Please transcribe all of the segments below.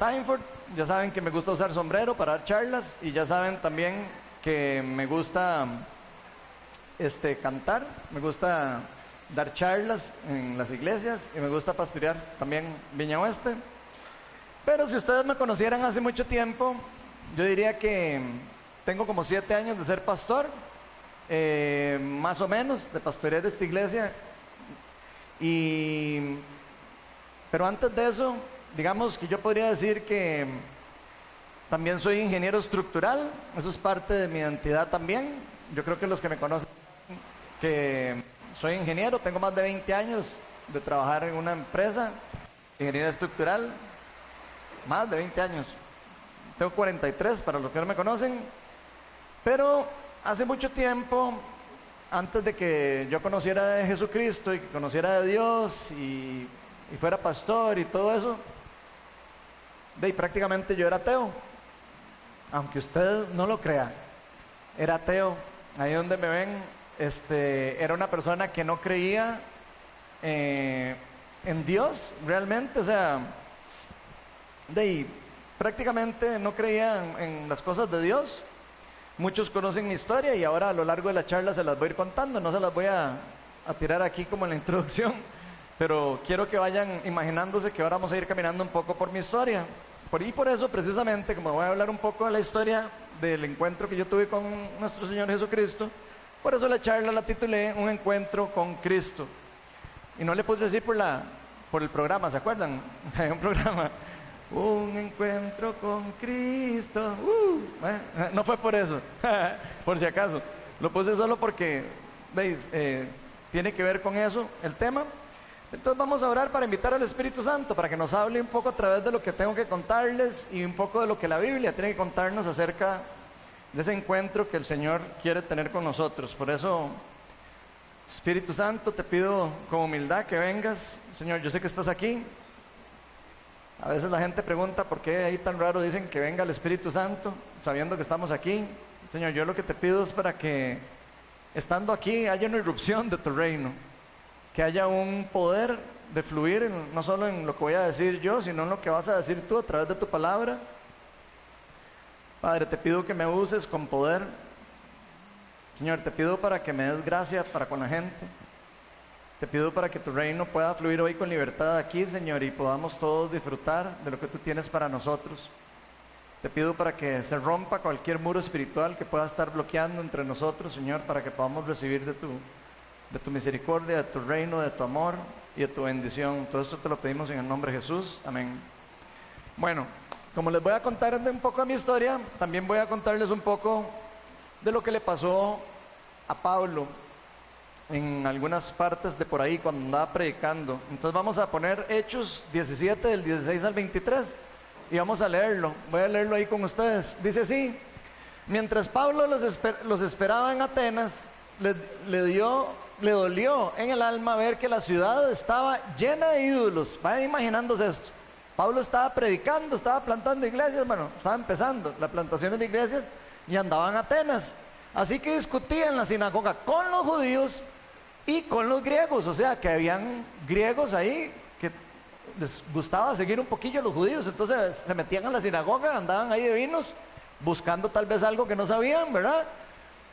Steinford. Ya saben que me gusta usar sombrero para dar charlas y ya saben también que me gusta cantar, me gusta dar charlas en las iglesias y me gusta pastorear también Viña Oeste. Pero si ustedes me conocieran hace mucho tiempo, yo diría que tengo como 7 años de ser pastor, más o menos, de pastorear esta iglesia. Pero antes de eso, digamos que yo podría decir que también soy ingeniero estructural. Eso es parte de mi identidad también. Yo creo que los que me conocen, que soy ingeniero, tengo más de 20 años de trabajar en una empresa, ingeniería estructural, más de 20 años. Tengo 43 para los que no me conocen, pero hace mucho tiempo, antes de que yo conociera de Jesucristo y que conociera de Dios y fuera pastor y todo eso, prácticamente yo era ateo, aunque usted no lo crea, era ateo. Ahí donde me ven, era una persona que no creía en Dios realmente, o sea, prácticamente no creía en las cosas de Dios. Muchos conocen mi historia y ahora a lo largo de la charla se las voy a ir contando, no se las voy a tirar aquí como en la introducción, pero quiero que vayan imaginándose que ahora vamos a ir caminando un poco por mi historia. Por eso precisamente, como voy a hablar un poco de la historia del encuentro que yo tuve con nuestro Señor Jesucristo, por eso la charla la titulé Un encuentro con Cristo. Y no le puse así por el programa, ¿se acuerdan? Hay un programa, Un encuentro con Cristo. No fue por eso, por si acaso. Lo puse solo porque tiene que ver con eso el tema. Entonces vamos a orar para invitar al Espíritu Santo para que nos hable un poco a través de lo que tengo que contarles y un poco de lo que la Biblia tiene que contarnos acerca de ese encuentro que el Señor quiere tener con nosotros. Por eso, Espíritu Santo, te pido con humildad que vengas. Señor, yo sé que estás aquí. A veces la gente pregunta por qué ahí tan raro dicen que venga el Espíritu Santo, sabiendo que estamos aquí. Señor, yo lo que te pido es para que, estando aquí, haya una irrupción de tu reino, que haya un poder de fluir, no solo en lo que voy a decir yo, sino en lo que vas a decir tú a través de tu palabra. Padre, te pido que me uses con poder. Señor, te pido para que me des gracia para con la gente. Te pido para que tu reino pueda fluir hoy con libertad aquí, Señor, y podamos todos disfrutar de lo que tú tienes para nosotros. Te pido para que se rompa cualquier muro espiritual que pueda estar bloqueando entre nosotros, Señor, para que podamos recibir de tu misericordia, de tu reino, de tu amor y de tu bendición. Todo esto te lo pedimos en el nombre de Jesús. Amén. Bueno, como les voy a contar un poco de mi historia, también voy a contarles un poco de lo que le pasó a Pablo en algunas partes de por ahí cuando andaba predicando. Entonces vamos a poner Hechos 17 del 16 al 23 y vamos a leerlo. Voy a leerlo ahí con ustedes. Dice así: mientras Pablo los esperaba en Atenas, le dolió en el alma ver que la ciudad estaba llena de ídolos. Vayan imaginándose esto. Pablo estaba predicando, estaba plantando iglesias, estaba empezando las plantaciones de iglesias y andaba en Atenas. Así que discutía en la sinagoga con los judíos y con los griegos. O sea, que habían griegos ahí que les gustaba seguir un poquillo a los judíos. Entonces se metían a la sinagoga, andaban ahí divinos, buscando tal vez algo que no sabían, ¿verdad?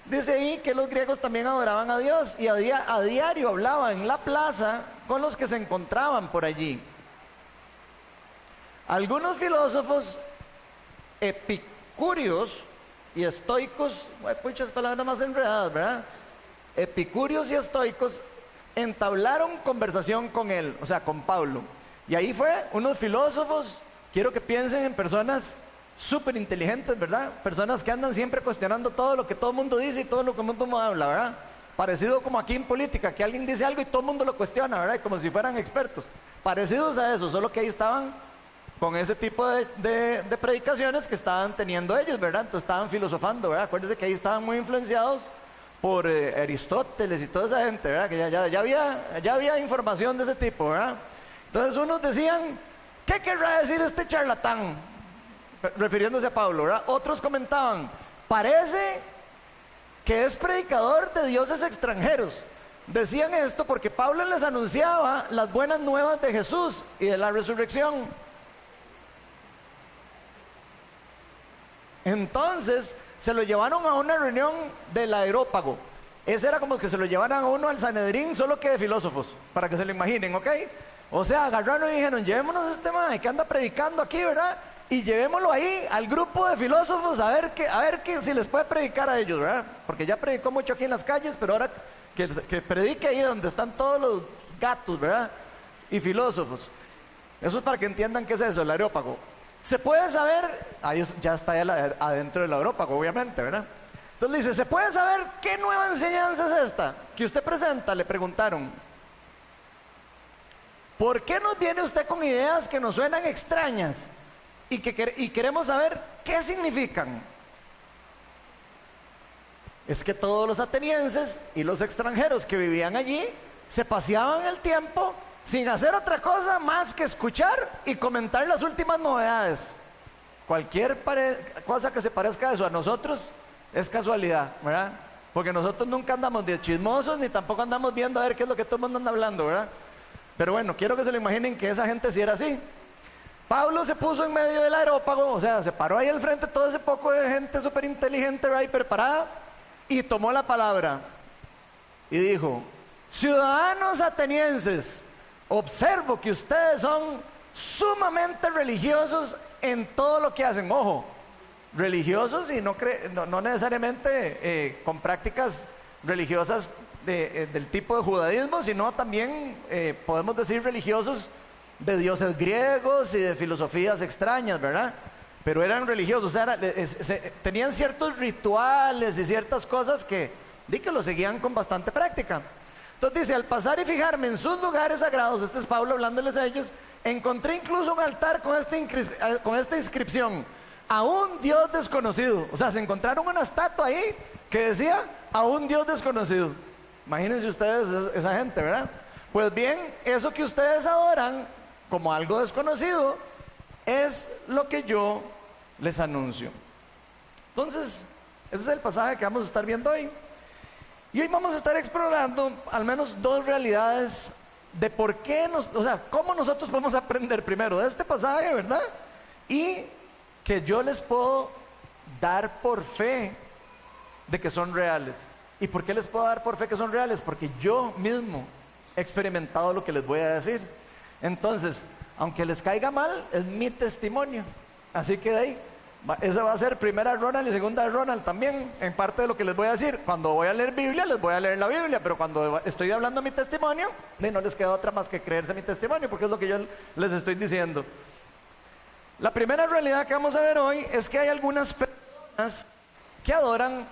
Dice ahí que los griegos también adoraban a Dios y a diario hablaban en la plaza con los que se encontraban por allí. Algunos filósofos epicúreos y estoicos, muchas palabras más enredadas, ¿verdad? Epicúreos y estoicos entablaron conversación con él, o sea, con Pablo. Y ahí fue unos filósofos, quiero que piensen en personas súper inteligentes, ¿verdad? Personas que andan siempre cuestionando todo lo que todo el mundo dice y todo lo que todo el mundo habla, ¿verdad? Parecido como aquí en política, que alguien dice algo y todo el mundo lo cuestiona, ¿verdad? Como si fueran expertos. Parecidos a eso, solo que ahí estaban con ese tipo de predicaciones que estaban teniendo ellos, ¿verdad? Entonces estaban filosofando, ¿verdad? Acuérdense que ahí estaban muy influenciados por Aristóteles y toda esa gente, ¿verdad? Que ya había información de ese tipo, ¿verdad? Entonces unos decían, ¿qué querrá decir este charlatán? Refiriéndose a Pablo, ¿verdad? Otros comentaban, parece que es predicador de dioses extranjeros. Decían esto porque Pablo les anunciaba las buenas nuevas de Jesús y de la resurrección. Entonces se lo llevaron a una reunión del Areópago. Ese era como que se lo llevaran a uno al Sanedrín, solo que de filósofos, para que se lo imaginen, ¿ok? O sea, agarraron y dijeron, llevémonos a este man que anda predicando aquí, ¿verdad? Y llevémoslo ahí al grupo de filósofos a ver si les puede predicar a ellos, ¿verdad? Porque ya predicó mucho aquí en las calles, pero ahora que predique ahí donde están todos los gatos, ¿verdad? Y filósofos. Eso es para que entiendan qué es eso, el Areópago. Se puede saber, ahí ya está adentro del Areópago, obviamente, ¿verdad? Entonces dice, ¿se puede saber qué nueva enseñanza es esta que usted presenta? Le preguntaron. ¿Por qué nos viene usted con ideas que nos suenan extrañas y queremos saber qué significan? Es que todos los atenienses y los extranjeros que vivían allí se paseaban el tiempo sin hacer otra cosa más que escuchar y comentar las últimas novedades. Cualquier cosa que se parezca a eso a nosotros es casualidad, ¿verdad? Porque nosotros nunca andamos de chismosos ni tampoco andamos viendo a ver qué es lo que todo el mundo anda hablando, ¿verdad? Pero bueno, quiero que se lo imaginen que esa gente sí era así. Pablo se puso en medio del Areópago, o sea, se paró ahí al frente todo ese poco de gente súper inteligente, ¿verdad? Y preparada, y tomó la palabra y dijo: ciudadanos atenienses, observo que ustedes son sumamente religiosos en todo lo que hacen. Ojo, religiosos y no necesariamente con prácticas religiosas del tipo de judaísmo, sino también podemos decir religiosos de dioses griegos y de filosofías extrañas, ¿verdad? Pero eran religiosos, o sea, tenían ciertos rituales y ciertas cosas que lo seguían con bastante práctica. Entonces dice, al pasar y fijarme en sus lugares sagrados, este es Pablo hablándoles a ellos, encontré incluso un altar con esta inscripción: a un Dios desconocido. O sea, se encontraron una estatua ahí que decía: a un Dios desconocido. Imagínense ustedes esa gente, ¿verdad? Pues bien, eso que ustedes adoran como algo desconocido es lo que yo les anuncio. Entonces, ese es el pasaje que vamos a estar viendo hoy. Y hoy vamos a estar explorando al menos dos realidades de por qué cómo nosotros podemos aprender primero de este pasaje, ¿verdad? Y que yo les puedo dar por fe de que son reales. ¿Y por qué les puedo dar por fe que son reales? Porque yo mismo he experimentado lo que les voy a decir. Entonces, aunque les caiga mal, es mi testimonio. Así que de ahí, esa va a ser primera Ronald y segunda Ronald también, en parte de lo que les voy a decir. Cuando voy a leer Biblia, les voy a leer la Biblia, pero cuando estoy hablando mi testimonio, no les queda otra más que creerse mi testimonio, porque es lo que yo les estoy diciendo. La primera realidad que vamos a ver hoy es que hay algunas personas que adoran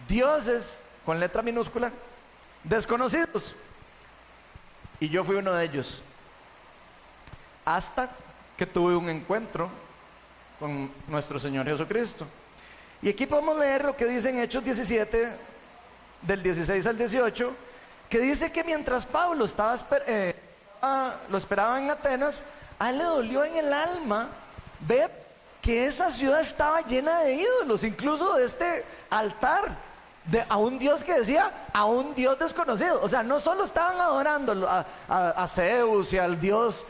dioses, con letra minúscula, desconocidos. Y yo fui uno de ellos. Hasta que tuve un encuentro con nuestro Señor Jesucristo. Y aquí podemos leer lo que dice en Hechos 17, del 16 al 18, que dice que mientras Pablo lo esperaba en Atenas, a él le dolió en el alma ver que esa ciudad estaba llena de ídolos, incluso de este altar a un Dios que decía: a un Dios desconocido. O sea, no solo estaban adorando a Zeus y al Dios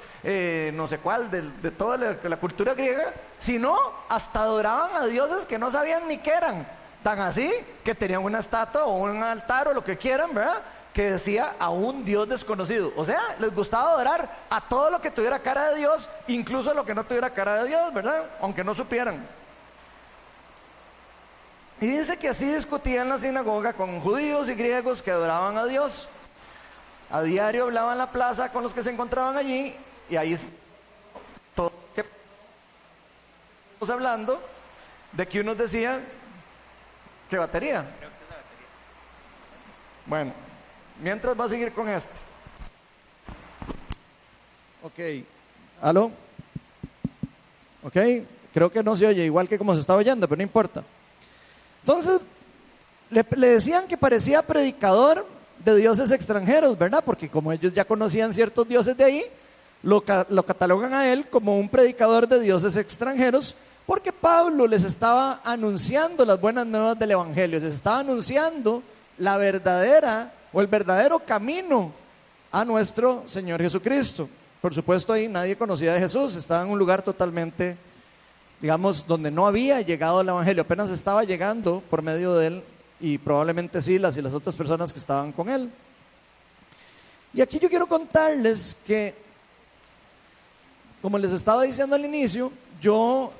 no sé cuál de toda la cultura griega, sino hasta adoraban a dioses que no sabían ni qué eran. Tan así que tenían una estatua o un altar o lo que quieran, ¿verdad?, que decía: a un Dios desconocido. O sea, les gustaba adorar a todo lo que tuviera cara de Dios, incluso lo que no tuviera cara de Dios, ¿verdad?, aunque no supieran. Y dice que así discutían en la sinagoga con judíos y griegos que adoraban a Dios. A diario hablaban en la plaza con los que se encontraban allí, y ahí todo que estamos hablando de que unos decían: ¿qué batería? Bueno, mientras va a seguir con esto. Ok, ¿aló? Ok, creo que no se oye igual que como se está oyendo, pero no importa. Entonces, le decían que parecía predicador de dioses extranjeros, ¿verdad? Porque como ellos ya conocían ciertos dioses de ahí, lo catalogan a él como un predicador de dioses extranjeros, porque Pablo les estaba anunciando las buenas nuevas del Evangelio, les estaba anunciando la verdadera o el verdadero camino a nuestro Señor Jesucristo. Por supuesto, ahí nadie conocía de Jesús, estaba en un lugar totalmente digamos, donde no había llegado el Evangelio, apenas estaba llegando por medio de él y probablemente Silas y las otras personas que estaban con él. Y aquí yo quiero contarles que, como les estaba diciendo al inicio, yo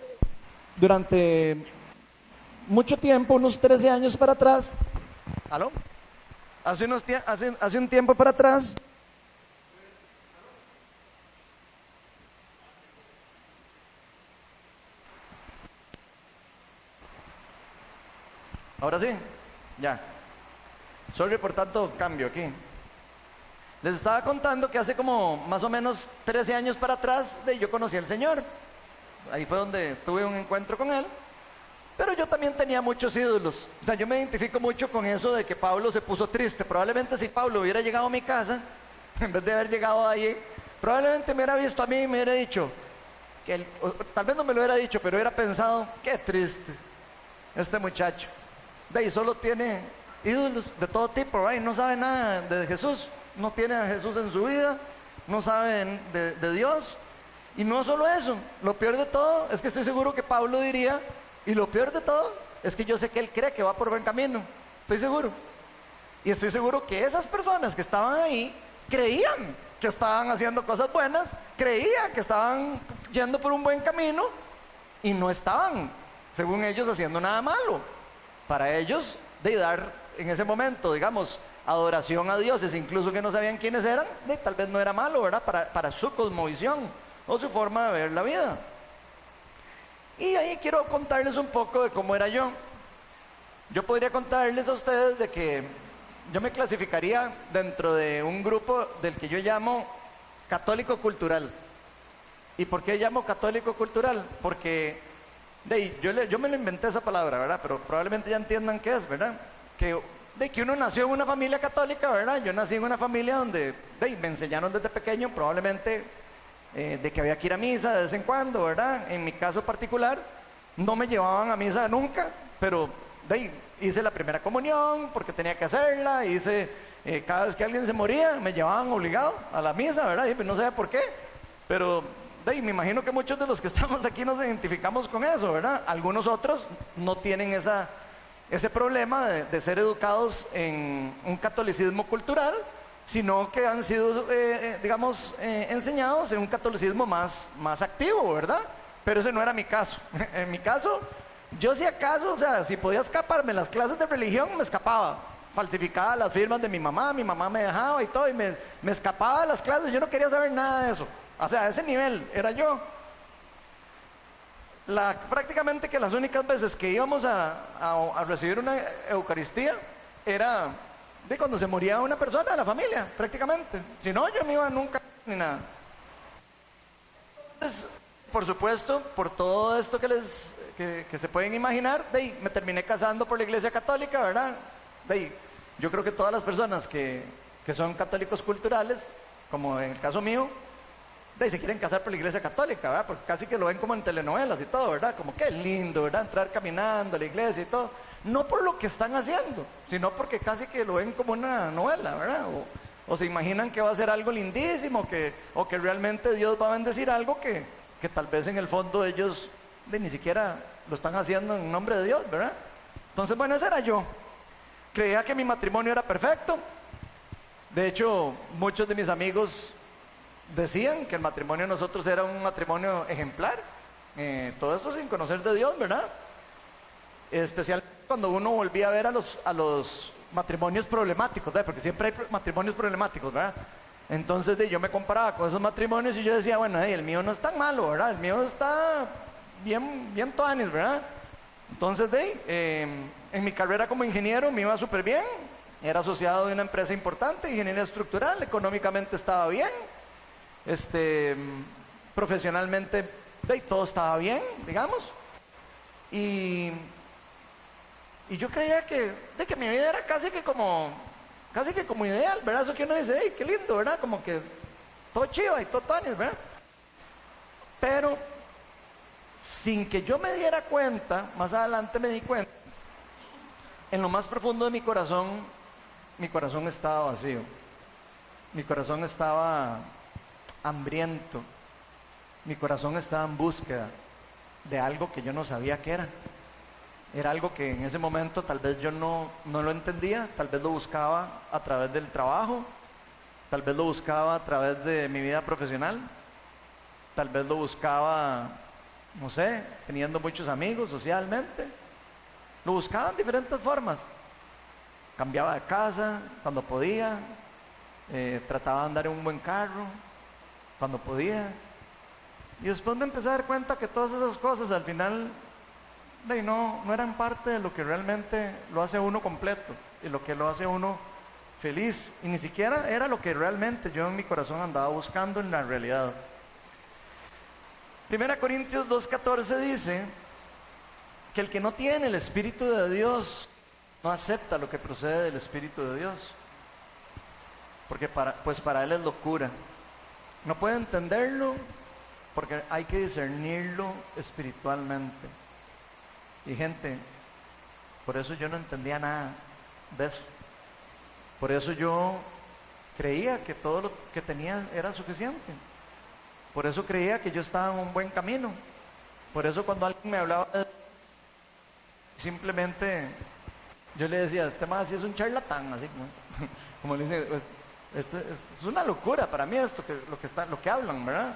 durante mucho tiempo, unos 13 años para atrás, ¿aló? Hace un tiempo para atrás, ahora sí, ya, sorry por tanto cambio aquí. Les estaba contando que hace como más o menos 13 años para atrás yo conocí al Señor. Ahí fue donde tuve un encuentro con Él. Pero yo también tenía muchos ídolos. O sea, yo me identifico mucho con eso de que Pablo se puso triste. Probablemente si Pablo hubiera llegado a mi casa, en vez de haber llegado ahí, probablemente me hubiera visto a mí y me hubiera dicho, tal vez no me lo hubiera dicho, pero hubiera pensado, qué triste este muchacho. De ahí solo tiene ídolos de todo tipo, ¿right? No sabe nada de Jesús. No tiene a Jesús en su vida, no sabe de Dios. Y no solo eso, lo peor de todo es que estoy seguro que Pablo diría, y lo peor de todo es que yo sé que él cree que va por buen camino, estoy seguro. Y estoy seguro que esas personas que estaban ahí creían que estaban haciendo cosas buenas, creían que estaban yendo por un buen camino y no estaban, según ellos, haciendo nada malo. Para ellos, de dar en ese momento, digamos, adoración a dioses, incluso que no sabían quiénes eran, tal vez no era malo, ¿verdad? Para su cosmovisión o su forma de ver la vida. Y ahí quiero contarles un poco de cómo era yo. Yo podría contarles a ustedes de que yo me clasificaría dentro de un grupo del que yo llamo católico cultural. ¿Y por qué llamo católico cultural? Porque yo me lo inventé esa palabra, ¿verdad? Pero probablemente ya entiendan qué es, ¿verdad? Que uno nació en una familia católica, ¿verdad? Yo nací en una familia donde me enseñaron desde pequeño, probablemente de que había que ir a misa de vez en cuando, ¿verdad? En mi caso particular, no me llevaban a misa nunca, pero hice la primera comunión porque tenía que hacerla, cada vez que alguien se moría, me llevaban obligado a la misa, ¿verdad? Y no sé por qué, pero me imagino que muchos de los que estamos aquí nos identificamos con eso, ¿verdad? Algunos otros no tienen ese problema de ser educados en un catolicismo cultural, sino que han sido, digamos, enseñados en un catolicismo más activo, ¿verdad? Pero ese no era mi caso. En mi caso, yo si acaso, o sea, si podía escaparme las clases de religión, me escapaba. Falsificaba las firmas de mi mamá me dejaba y todo, y me escapaba de las clases, yo no quería saber nada de eso. O sea, a ese nivel era yo. Prácticamente que las únicas veces que íbamos a recibir una Eucaristía era de cuando se moría una persona de la familia, prácticamente. Si no, yo no iba nunca ni nada. Entonces, por supuesto, por todo esto que se pueden imaginar, me terminé casando por la Iglesia Católica, ¿verdad? Yo creo que todas las personas que son católicos culturales, como en el caso mío, se quieren casar por la Iglesia Católica, ¿verdad? Porque casi que lo ven como en telenovelas y todo, ¿verdad? Como que lindo, ¿verdad? Entrar caminando a la iglesia y todo. No por lo que están haciendo, sino porque casi que lo ven como una novela, ¿verdad? O se imaginan que va a ser algo lindísimo, o que realmente Dios va a bendecir algo que tal vez en el fondo ellos ni siquiera lo están haciendo en nombre de Dios, ¿verdad? Entonces, bueno, ese era yo. Creía que mi matrimonio era perfecto. De hecho, muchos de mis amigos decían que el matrimonio de nosotros era un matrimonio ejemplar. Todo esto sin conocer de Dios, ¿verdad? Especialmente cuando uno volvía a ver a los matrimonios problemáticos, ¿verdad? Porque siempre hay matrimonios problemáticos, ¿verdad? Entonces yo me comparaba con esos matrimonios y yo decía, bueno, el mío no es tan malo, ¿verdad? El mío está bien tuanis, ¿verdad? Entonces en mi carrera como ingeniero me iba súper bien. Era asociado de una empresa importante, ingeniería estructural, económicamente estaba bien. Profesionalmente todo estaba bien, digamos, y yo creía que mi vida era casi que como ideal, ¿verdad? Eso que uno dice, qué lindo, ¿verdad? Como que todo chiva y todo tanis, ¿verdad? Pero sin que yo me diera cuenta, más adelante me di cuenta, en lo más profundo de mi corazón estaba vacío, mi corazón estaba hambriento, mi corazón estaba en búsqueda de algo que yo no sabía qué era. Era algo que en ese momento tal vez yo no lo entendía, tal vez lo buscaba a través del trabajo, tal vez lo buscaba a través de mi vida profesional, tal vez lo buscaba, no sé, teniendo muchos amigos socialmente. Lo buscaba en diferentes formas. Cambiaba de casa cuando podía, trataba de andar en un buen carro cuando podía. Y después me empecé a dar cuenta que todas esas cosas al final no eran parte de lo que realmente lo hace a uno completo y lo que lo hace a uno feliz. Y ni siquiera era lo que realmente yo en mi corazón andaba buscando en la realidad. 1 Corintios 2:14 dice que el que no tiene el Espíritu de Dios no acepta lo que procede del Espíritu de Dios, porque para él es locura. No puede entenderlo porque hay que discernirlo espiritualmente. Y gente, por eso yo no entendía nada de eso. Por eso yo creía que todo lo que tenía era suficiente. Por eso creía que yo estaba en un buen camino. Por eso cuando alguien me hablaba simplemente yo le decía, este más sí es un charlatán, así como le dice, pues, esto es una locura para mí lo que hablan, ¿verdad?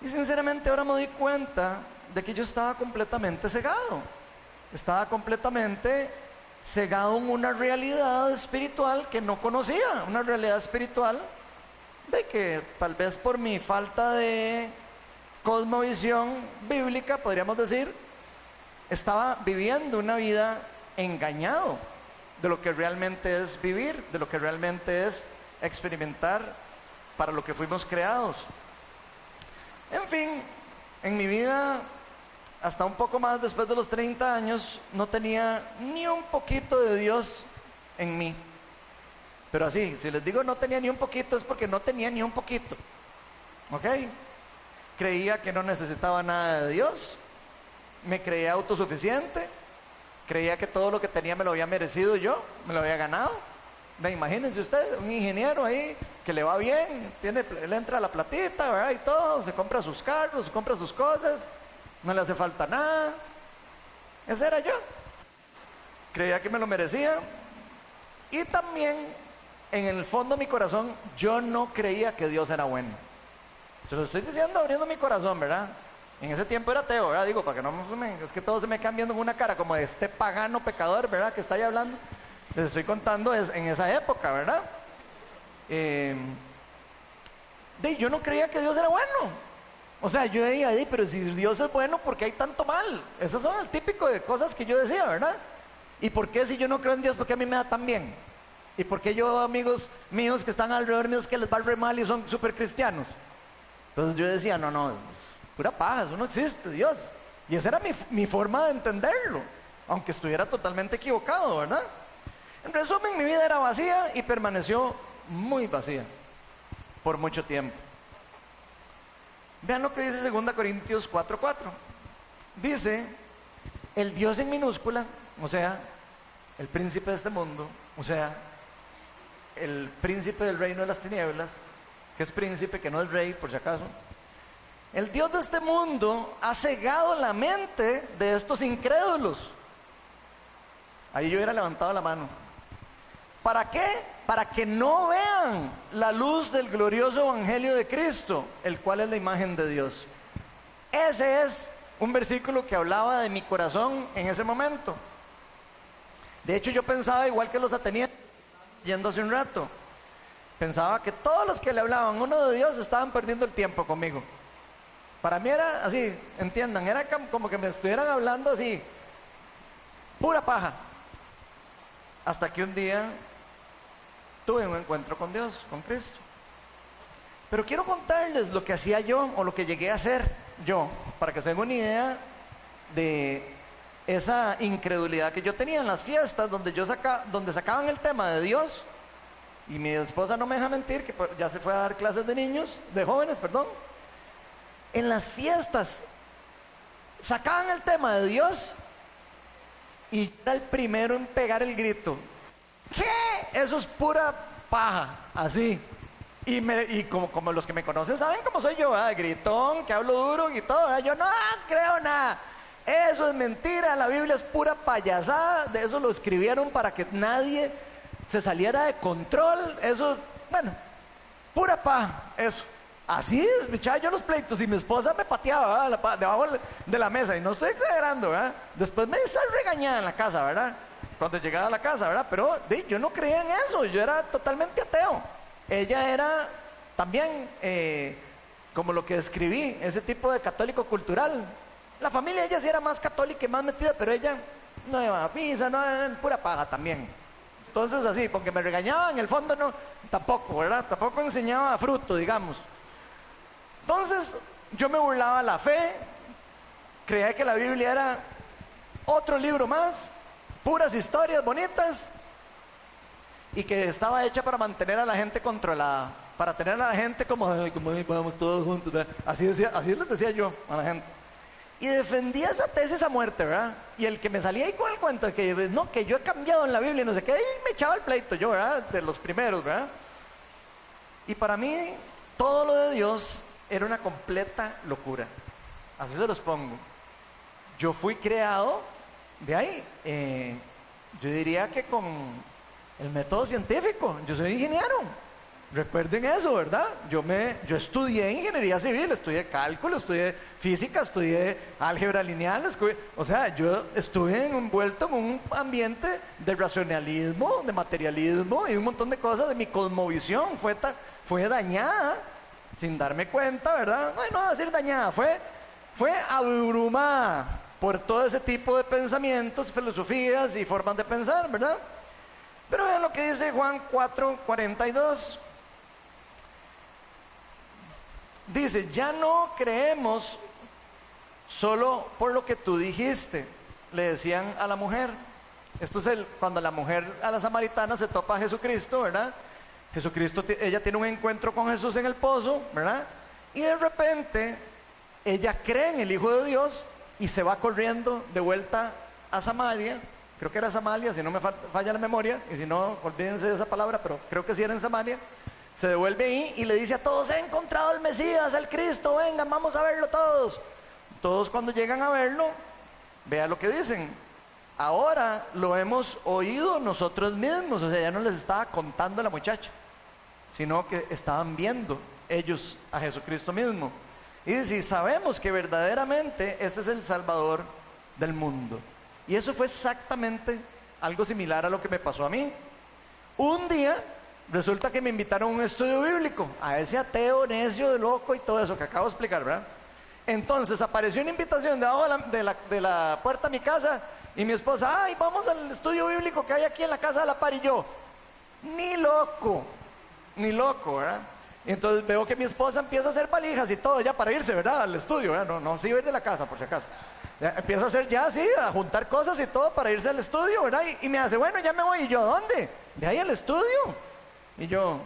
Y sinceramente ahora me doy cuenta de que yo estaba completamente cegado. Estaba completamente cegado en una realidad espiritual que no conocía, una realidad espiritual de que tal vez por mi falta de cosmovisión bíblica, podríamos decir, estaba viviendo una vida engañado de lo que realmente es vivir, de lo que realmente es experimentar para lo que fuimos creados. En fin, en mi vida, hasta un poco más después de los 30 años, no tenía ni un poquito de Dios en mí. Pero así, si les digo no tenía ni un poquito, es porque no tenía ni un poquito. ¿Ok? Creía que no necesitaba nada de Dios, me creía autosuficiente, creía que todo lo que tenía me lo había merecido yo, me lo había ganado. Imagínense ustedes, un ingeniero ahí que le va bien, le entra la platita, ¿verdad? Y todo, se compra sus carros, se compra sus cosas, no le hace falta nada. Ese era yo. Creía que me lo merecía. Y también, en el fondo de mi corazón, yo no creía que Dios era bueno. Se lo estoy diciendo abriendo mi corazón, ¿verdad? En ese tiempo era ateo, ¿verdad? Digo, para que no es que todo se me quede viendo en una cara como de este pagano pecador, ¿verdad? Que está ahí hablando. Les estoy contando en esa época, ¿verdad? Yo no creía que Dios era bueno. O sea, yo decía, pero si Dios es bueno, ¿por qué hay tanto mal? Esas son el típico de cosas que yo decía, ¿verdad? ¿Y por qué si yo no creo en Dios, por qué a mí me da tan bien? ¿Y por qué yo, amigos míos que están alrededor míos, que les va re mal y son súper cristianos? Entonces yo decía, no, pura paja, eso no existe, Dios. Y esa era mi forma de entenderlo, aunque estuviera totalmente equivocado, ¿verdad? En resumen, mi vida era vacía y permaneció muy vacía por mucho tiempo. Vean lo que dice 2 Corintios 4:4. Dice, el Dios en minúscula, o sea, el príncipe de este mundo, o sea, el príncipe del reino de las tinieblas, que es príncipe, que no es rey, por si acaso. El Dios de este mundo ha cegado la mente de estos incrédulos. Ahí yo hubiera levantado la mano. ¿Para qué? Para que no vean la luz del glorioso evangelio de Cristo, el cual es la imagen de Dios. Ese es un versículo que hablaba de mi corazón en ese momento. De hecho, yo pensaba igual que los atenienses, yendo hace un rato. Pensaba que todos los que le hablaban uno de Dios estaban perdiendo el tiempo conmigo. Para mí era así, entiendan, era como que me estuvieran hablando así, pura paja. Hasta que un día tuve un encuentro con Dios, con Cristo. Pero quiero contarles lo que hacía yo, o lo que llegué a hacer yo, para que se den una idea de esa incredulidad que yo tenía en las fiestas donde sacaban el tema de Dios. Y mi esposa no me deja mentir, que ya se fue a dar clases de jóvenes, perdón. En las fiestas sacaban el tema de Dios y era el primero en pegar el grito. ¿Qué? Eso es pura paja, así. Y como los que me conocen saben cómo soy yo, ¿verdad? Gritón, que hablo duro y todo, ¿verdad? Yo no creo nada. Eso es mentira, la Biblia es pura payasada. De eso lo escribieron para que nadie se saliera de control. Eso, bueno, pura eso. Así es, mi chava, yo los pleitos y mi esposa me pateaba, ¿verdad? Debajo de la mesa, y no estoy exagerando, ¿verdad? Después me hice regañada en la casa, ¿verdad? Cuando llegaba a la casa, ¿verdad? Pero yo no creía en eso, yo era totalmente ateo. Ella era también, como lo que escribí, ese tipo de católico cultural. La familia ella sí era más católica y más metida, pero ella no iba a misa, no, pura paga también. Entonces así, porque me regañaba, en el fondo no, tampoco, ¿verdad? Tampoco enseñaba fruto, digamos. Entonces yo me burlaba la fe, creía que la Biblia era otro libro más, puras historias bonitas, y que estaba hecha para mantener a la gente controlada, para tener a la gente como vamos todos juntos, ¿verdad? Así les decía yo a la gente. Y defendía esa tesis a muerte, ¿verdad? Y el que me salía ahí con el cuento de que no, que yo he cambiado en la Biblia y no sé qué, y me echaba el pleito yo, ¿verdad? De los primeros, ¿verdad? Y para mí, todo lo de Dios era una completa locura. Así se los pongo. Yo fui creado de ahí, yo diría que con el método científico. Yo soy ingeniero. Recuerden eso, ¿verdad? Yo estudié ingeniería civil, estudié cálculo, estudié física, estudié álgebra lineal, o sea, yo estuve envuelto en un ambiente de racionalismo, de materialismo y un montón de cosas. De mi cosmovisión fue dañada sin darme cuenta, ¿verdad? No decir dañada, fue abrumada por todo ese tipo de pensamientos, filosofías y formas de pensar, ¿verdad? Pero vean lo que dice Juan 4:42. Dice, ya no creemos solo por lo que tú dijiste, le decían a la mujer. Esto es cuando la mujer, a la samaritana, se topa a Jesucristo, ¿verdad? Jesucristo, ella tiene un encuentro con Jesús en el pozo, ¿verdad? Y de repente, ella cree en el Hijo de Dios y se va corriendo de vuelta a Samaria. Creo que era Samaria, si no me falla la memoria, y si no, olvídense de esa palabra, pero creo que sí era en Samaria. Se devuelve ahí y le dice a todos, he encontrado al Mesías, al Cristo, vengan, vamos a verlo todos. Todos cuando llegan a verlo, vea lo que dicen. Ahora lo hemos oído nosotros mismos, o sea, ya no les estaba contando la muchacha, sino que estaban viendo ellos a Jesucristo mismo. Y dice, sabemos que verdaderamente este es el Salvador del mundo. Y eso fue exactamente algo similar a lo que me pasó a mí. Un día, resulta que me invitaron a un estudio bíblico, a ese ateo, necio, loco y todo eso que acabo de explicar, ¿verdad? Entonces apareció una invitación debajo de la puerta de mi casa, y mi esposa, ay, vamos al estudio bíblico que hay aquí en la casa de la par, y yo, ni loco, ¿verdad? Y entonces veo que mi esposa empieza a hacer valijas y todo ya para irse, ¿verdad? Al estudio, ¿verdad? No se iba a ir de la casa, por si acaso. Ya empieza a hacer ya así, a juntar cosas y todo para irse al estudio, ¿verdad? Y me hace, bueno, ya me voy. Y yo, ¿a dónde? De ahí al estudio. Y yo,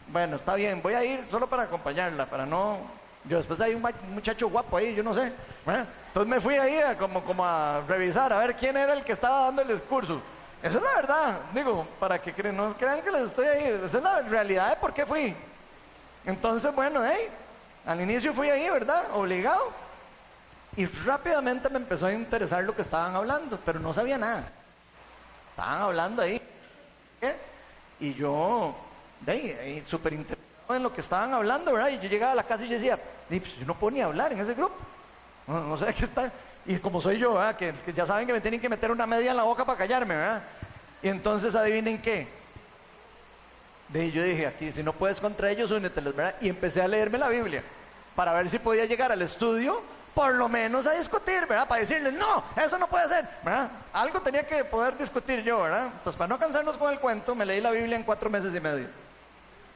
bueno, está bien, voy a ir solo para acompañarla, para no... Yo después hay un muchacho guapo ahí, yo no sé, ¿verdad? Entonces me fui ahí como a revisar, a ver quién era el que estaba dando el discurso. Esa es la verdad, digo, para que no crean que les estoy ahí. Esa es la realidad de por qué fui. Entonces, bueno, al inicio fui ahí, ¿verdad? Obligado. Y rápidamente me empezó a interesar lo que estaban hablando, pero no sabía nada. Estaban hablando ahí. Y yo, súper interesado en lo que estaban hablando, ¿verdad? Y yo llegaba a la casa y yo decía, pues yo no puedo ni hablar en ese grupo. No sé qué está. Y como soy yo, ¿verdad? Que ya saben que me tienen que meter una media en la boca para callarme, ¿verdad? Y entonces, adivinen qué. Yo dije, aquí, si no puedes contra ellos, úneteles, ¿verdad? Y empecé a leerme la Biblia para ver si podía llegar al estudio, por lo menos a discutir, ¿verdad? Para decirles, no, eso no puede ser, ¿verdad? Algo tenía que poder discutir yo, ¿verdad? Entonces, para no cansarnos con el cuento, me leí la Biblia en 4 meses y medio.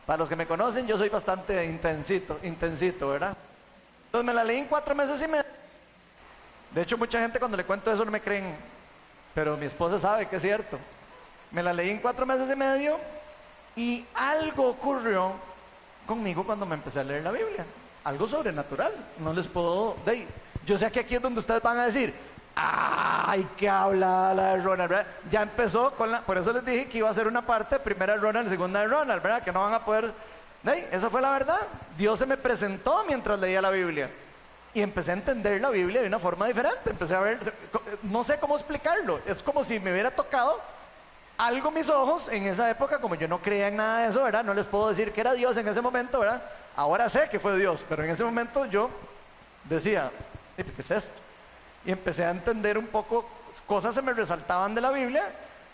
Para los que me conocen, yo soy bastante intensito, ¿verdad? Entonces me la leí en 4 meses y medio. De hecho, mucha gente cuando le cuento eso no me creen, pero mi esposa sabe que es cierto. Me la leí en 4 meses y medio y algo ocurrió conmigo cuando me empecé a leer la Biblia. Algo sobrenatural, no les puedo... Yo sé que aquí es donde ustedes van a decir, ¡ay, qué habla la de Ronald! ¿Verdad? Ya empezó por eso les dije que iba a ser una parte, primera de Ronald, segunda de Ronald, ¿verdad? Que no van a poder Esa fue la verdad. Dios se me presentó mientras leía la Biblia. Y empecé a entender la Biblia de una forma diferente. Empecé a ver, no sé cómo explicarlo. Es como si me hubiera tocado algo mis ojos en esa época, como yo no creía en nada de eso, ¿verdad? No les puedo decir que era Dios en ese momento, ¿verdad? Ahora sé que fue Dios, pero en ese momento yo decía, ¿qué es esto? Y empecé a entender un poco, cosas se me resaltaban de la Biblia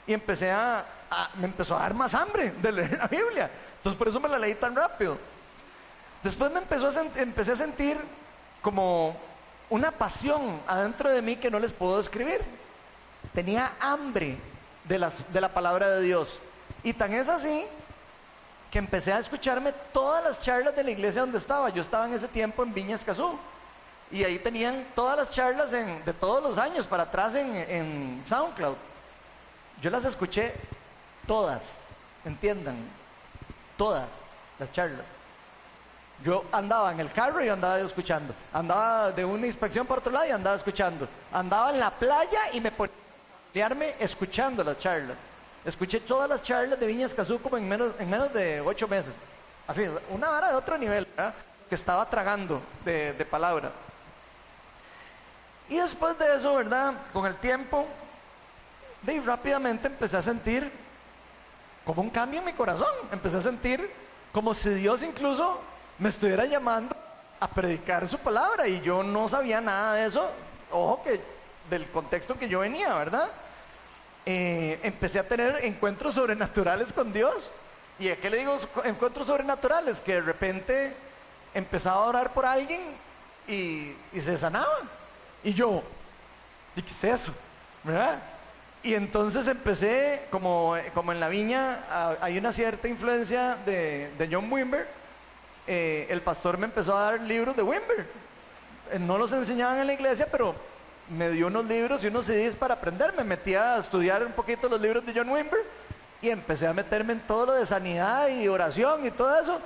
y me empezó a dar más hambre de leer la Biblia. Entonces por eso me la leí tan rápido. Después empecé a sentir como una pasión adentro de mí que no les puedo describir. Tenía hambre de la palabra de Dios. Y tan es así que empecé a escucharme todas las charlas de la iglesia donde estaba. Yo estaba en ese tiempo en Viña Escazú. Y ahí tenían todas las charlas de todos los años para atrás en SoundCloud. Yo las escuché todas, entiendan, todas las charlas. Yo andaba en el carro y andaba yo escuchando. Andaba de una inspección por otro lado y andaba escuchando. Andaba en la playa y me ponía a pelearme escuchando las charlas. Escuché todas las charlas de Viña Escazú como en menos de 8 meses. Así, una vara de otro nivel, ¿verdad? Que estaba tragando de palabra. Y después de eso, ¿verdad? Con el tiempo, rápidamente empecé a sentir como un cambio en mi corazón. Empecé a sentir como si Dios incluso me estuviera llamando a predicar su palabra. Y yo no sabía nada de eso. Ojo que del contexto que yo venía, ¿verdad? Empecé a tener encuentros sobrenaturales con Dios. ¿Y a qué le digo encuentros sobrenaturales? Que de repente empezaba a orar por alguien y se sanaba. Y yo, ¿y qué es eso? ¿Verdad? Y entonces empecé, como en la viña hay una cierta influencia de John Wimber. El pastor me empezó a dar libros de Wimber. No los enseñaban en la iglesia, pero me dio unos libros y unos CDs para aprender. Me metí a estudiar un poquito los libros de John Wimber y empecé a meterme en todo lo de sanidad y oración y todo eso.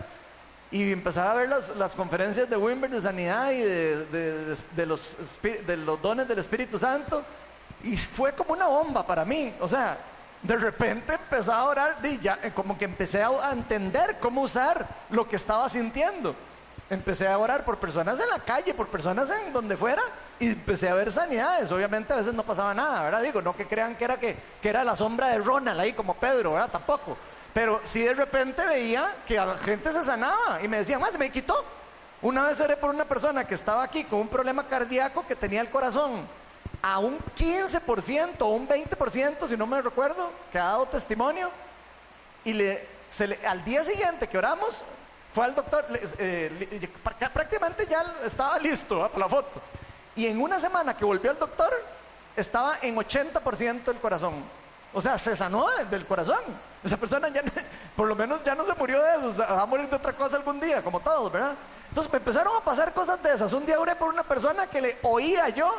Y empezaba a ver las conferencias de Wimber de sanidad y de los dones del Espíritu Santo. Y fue como una bomba para mí. O sea, de repente empezaba a orar y ya, como que empecé a entender cómo usar lo que estaba sintiendo. Empecé a orar por personas en la calle, por personas en donde fuera, y empecé a ver sanidades. Obviamente a veces no pasaba nada, ¿verdad? Digo, no que crean que era la sombra de Ronald ahí como Pedro, ¿verdad? Tampoco. Pero sí de repente veía que la gente se sanaba y me decían, se me quitó. Una vez oré por una persona que estaba aquí con un problema cardíaco, que tenía el corazón a un 15% o un 20%, si no me recuerdo, que ha dado testimonio. Y al día siguiente que oramos, fue al doctor, prácticamente ya estaba listo, ¿verdad? Por la foto. Y en una semana que volvió al doctor, estaba en 80% del corazón. O sea, se sanó del corazón. Esa persona ya, por lo menos ya no se murió de eso, o sea, va a morir de otra cosa algún día, como todos, ¿verdad? Entonces me empezaron a pasar cosas de esas. Un día oré por una persona que le oía yo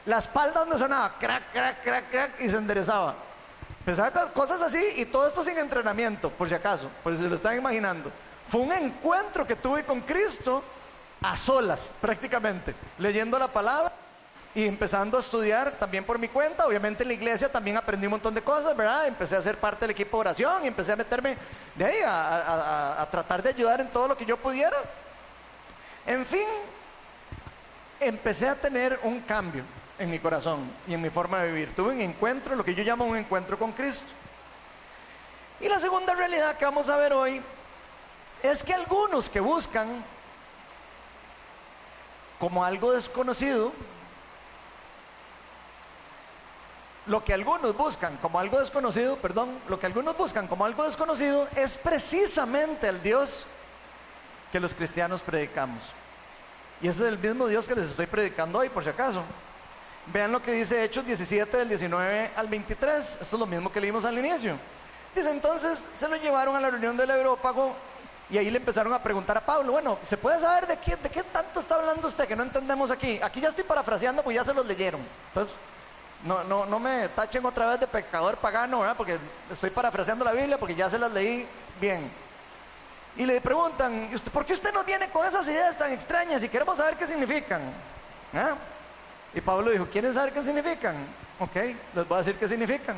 la espalda donde sonaba crack, crack, crack, crack, y se enderezaba. Pensaba cosas así, y todo esto sin entrenamiento, por si acaso, por si se lo están imaginando. Fue un encuentro que tuve con Cristo a solas, prácticamente, leyendo la palabra y empezando a estudiar también por mi cuenta. Obviamente en la iglesia también aprendí un montón de cosas, ¿verdad? Empecé a ser parte del equipo de oración y empecé a meterme de ahí a tratar de ayudar en todo lo que yo pudiera. En fin, empecé a tener un cambio en mi corazón y en mi forma de vivir. Tuve un encuentro, lo que yo llamo un encuentro con Cristo. Y la segunda realidad que vamos a ver hoy es que algunos que buscan como algo desconocido, lo que algunos buscan como algo desconocido es precisamente el Dios que los cristianos predicamos. Y ese es el mismo Dios que les estoy predicando hoy, por si acaso. Vean lo que dice Hechos 17, del 19 al 23. Esto es lo mismo que leímos al inicio. Dice, entonces se lo llevaron a la reunión del Areópago y ahí le empezaron a preguntar a Pablo, bueno, ¿se puede saber de qué tanto está hablando usted que no entendemos aquí? Aquí ya estoy parafraseando porque ya se los leyeron. Entonces, no me tachen otra vez de pecador pagano, ¿verdad? Porque estoy parafraseando la Biblia porque ya se las leí bien. Y le preguntan, ¿por qué usted nos viene con esas ideas tan extrañas y queremos saber qué significan? ¿Ah? Y Pablo dijo, ¿quieren saber qué significan? Ok, les voy a decir qué significan.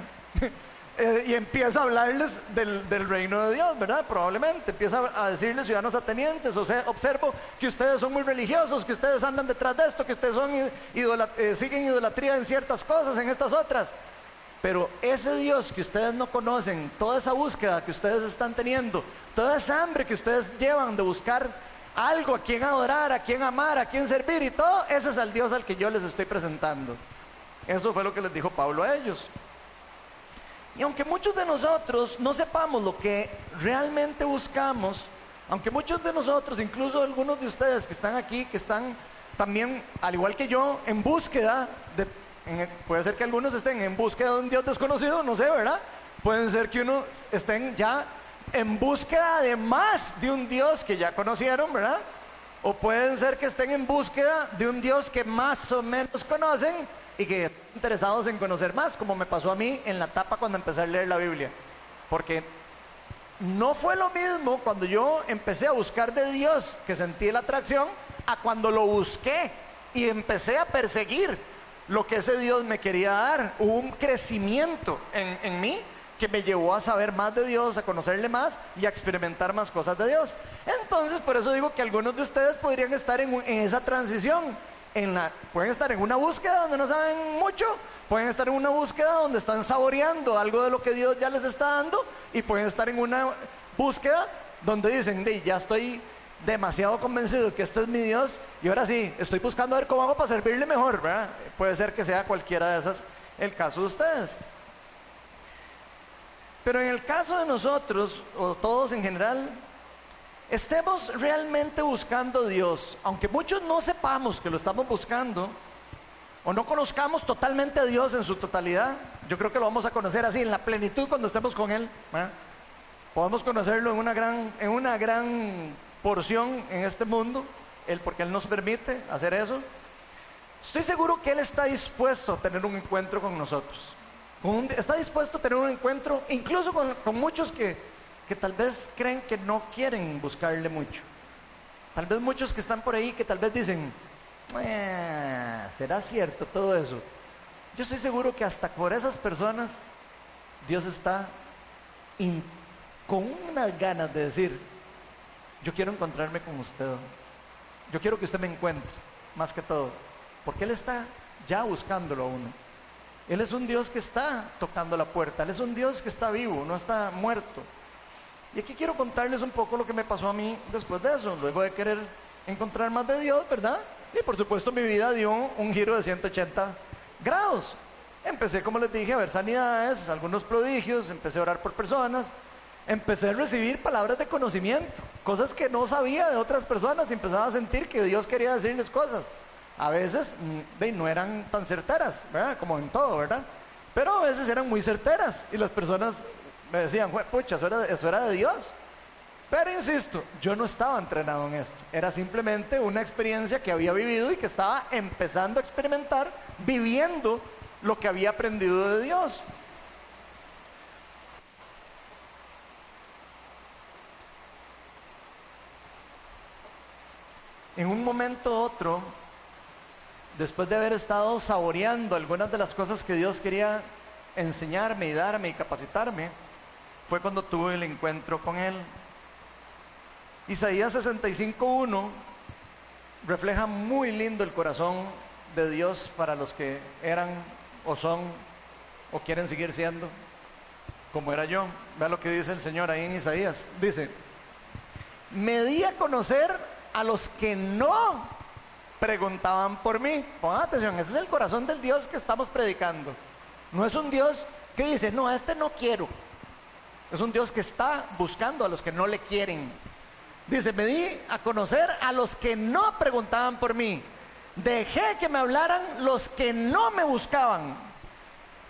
y empieza a hablarles del reino de Dios, ¿verdad? Probablemente empieza a decirles: ciudadanos atenienses, o sea, observo que ustedes son muy religiosos, que ustedes andan detrás de esto, que ustedes son siguen idolatría en ciertas cosas, en estas otras. Pero ese Dios que ustedes no conocen, toda esa búsqueda que ustedes están teniendo, toda esa hambre que ustedes llevan de buscar algo a quien adorar, a quien amar, a quien servir y todo, ese es el Dios al que yo les estoy presentando. Eso fue lo que les dijo Pablo a ellos. Y aunque muchos de nosotros no sepamos lo que realmente buscamos, aunque muchos de nosotros, incluso algunos de ustedes que están aquí, que están también, al igual que yo, en búsqueda puede ser que algunos estén en búsqueda de un Dios desconocido, no sé, ¿verdad? Pueden ser que unos estén ya en búsqueda de más de un Dios que ya conocieron, ¿verdad? O pueden ser que estén en búsqueda de un Dios que más o menos conocen y que están interesados en conocer más, como me pasó a mí en la etapa cuando empecé a leer la Biblia. Porque no fue lo mismo cuando yo empecé a buscar de Dios, que sentí la atracción, a cuando lo busqué y empecé a perseguir lo que ese Dios me quería dar. Hubo un crecimiento en mí que me llevó a saber más de Dios, a conocerle más y a experimentar más cosas de Dios. Entonces, por eso digo que algunos de ustedes podrían estar en esa transición. Pueden estar en una búsqueda donde no saben mucho, pueden estar en una búsqueda donde están saboreando algo de lo que Dios ya les está dando, y pueden estar en una búsqueda donde dicen: ya estoy demasiado convencido de que este es mi Dios y ahora sí, estoy buscando a ver cómo hago para servirle mejor, ¿verdad? Puede ser que sea cualquiera de esas el caso de ustedes. Pero en el caso de nosotros, o todos en general, estemos realmente buscando a Dios, aunque muchos no sepamos que lo estamos buscando, o no conozcamos totalmente a Dios en su totalidad, yo creo que lo vamos a conocer así, en la plenitud, cuando estemos con Él, ¿verdad? Podemos conocerlo en una gran porción en este mundo, porque Él nos permite hacer eso. Estoy seguro que Él está dispuesto a tener un encuentro con nosotros. Está dispuesto a tener un encuentro incluso con muchos que tal vez creen que no quieren buscarle mucho. Tal vez muchos que están por ahí que tal vez dicen: ¿será cierto todo eso? Yo estoy seguro que hasta por esas personas Dios está con unas ganas de decir: yo quiero encontrarme con usted, yo quiero que usted me encuentre, más que todo, porque Él está ya buscándolo a uno. Él es un Dios que está tocando la puerta, Él es un Dios que está vivo, no está muerto. Y aquí quiero contarles un poco lo que me pasó a mí después de eso, luego de querer encontrar más de Dios, ¿verdad? Y por supuesto mi vida dio un giro de 180 grados. Empecé, como les dije, a ver sanidades, algunos prodigios, empecé a orar por personas, empecé a recibir palabras de conocimiento, cosas que no sabía de otras personas, y empezaba a sentir que Dios quería decirles cosas. A veces no eran tan certeras, ¿verdad? Como en todo, ¿verdad? Pero a veces eran muy certeras y las personas me decían: pucha, eso era de Dios. Pero insisto, yo no estaba entrenado en esto, era simplemente una experiencia que había vivido y que estaba empezando a experimentar, viviendo lo que había aprendido de Dios. En un momento u otro, después de haber estado saboreando algunas de las cosas que Dios quería enseñarme y darme y capacitarme, fue cuando tuve el encuentro con Él. Isaías 65:1 refleja muy lindo el corazón de Dios para los que eran o son o quieren seguir siendo como era yo. Vea lo que dice el Señor ahí en Isaías. Dice: me di a conocer a los que no preguntaban por mí. Pongan atención, ese es el corazón del Dios que estamos predicando. No es un Dios que dice: no, a este no quiero. Es un Dios que está buscando a los que no le quieren. Dice: me di a conocer a los que no preguntaban por mí. Dejé que me hablaran los que no me buscaban.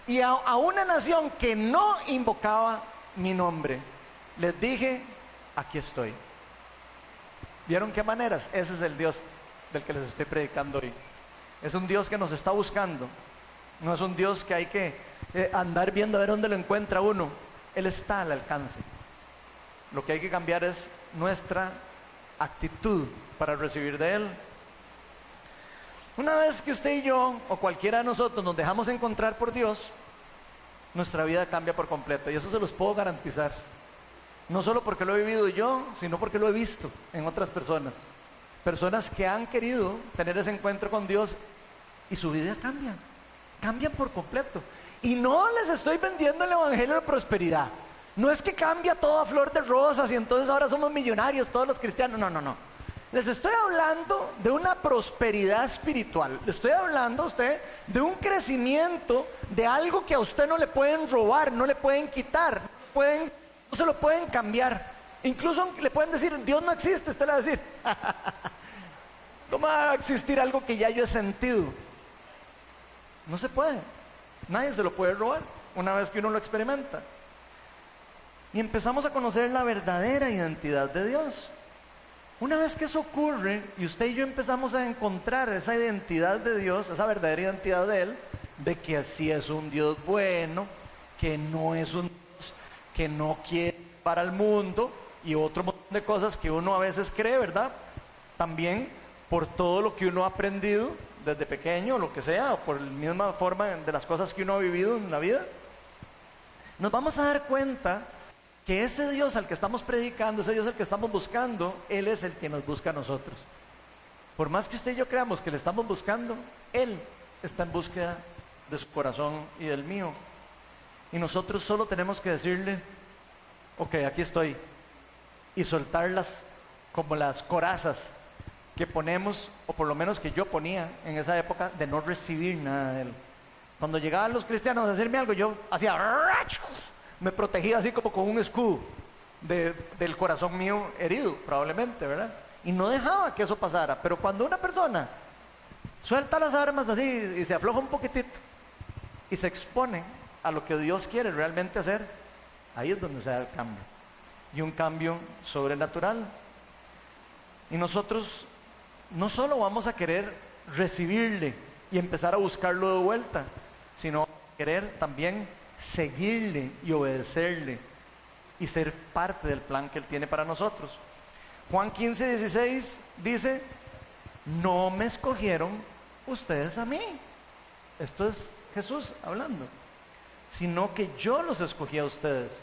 Y a una nación que no invocaba mi nombre, les dije: aquí estoy. ¿Vieron qué maneras? Ese es el Dios del que les estoy predicando hoy. Es un Dios que nos está buscando. No es un Dios que hay que andar viendo a ver dónde lo encuentra uno. Él está al alcance. Lo que hay que cambiar es nuestra actitud para recibir de Él. Una vez que usted y yo, o cualquiera de nosotros, nos dejamos encontrar por Dios, nuestra vida cambia por completo. Y eso se los puedo garantizar. No solo porque lo he vivido yo, sino porque lo he visto en otras personas. Personas que han querido tener ese encuentro con Dios y su vida cambia. Cambian por completo. Y no les estoy vendiendo el evangelio de prosperidad. No es que cambia todo a flor de rosas y entonces ahora somos millonarios todos los cristianos. No, no, no. Les estoy hablando de una prosperidad espiritual. Le estoy hablando a usted de un crecimiento de algo que a usted no le pueden robar, no le pueden quitar, no se lo pueden cambiar. Incluso le pueden decir, Dios no existe, usted le va a decir, ¿cómo va a existir algo que ya yo he sentido? No se puede. Nadie se lo puede robar una vez que uno lo experimenta. Y empezamos a conocer la verdadera identidad de Dios. Una vez que eso ocurre y usted y yo empezamos a encontrar esa identidad de Dios, esa verdadera identidad de Él, de que sí es un Dios bueno, que no es un Dios que no quiere para el mundo y otro montón de cosas que uno a veces cree, ¿verdad? También por todo lo que uno ha aprendido desde pequeño, lo que sea, o por la misma forma de las cosas que uno ha vivido en la vida, nos vamos a dar cuenta que ese Dios al que estamos predicando, ese Dios al que estamos buscando, Él es el que nos busca a nosotros. Por más que usted y yo creamos que le estamos buscando, Él está en búsqueda de su corazón y del mío. Y nosotros solo tenemos que decirle, ok, aquí estoy, y soltarlas como las corazas que ponemos, o por lo menos que yo ponía en esa época, de no recibir nada de Él. Cuando llegaban los cristianos a decirme algo, yo hacía, me protegía así como con un escudo del corazón mío herido, probablemente, ¿verdad? Y no dejaba que eso pasara. Pero cuando una persona suelta las armas así y se afloja un poquitito y se expone a lo que Dios quiere realmente hacer, ahí es donde se da el cambio. Y un cambio sobrenatural. Y nosotros no solo vamos a querer recibirle y empezar a buscarlo de vuelta, sino querer también seguirle y obedecerle y ser parte del plan que Él tiene para nosotros. Juan 15:16 dice, no me escogieron ustedes a mí. Esto es Jesús hablando, sino que yo los escogí a ustedes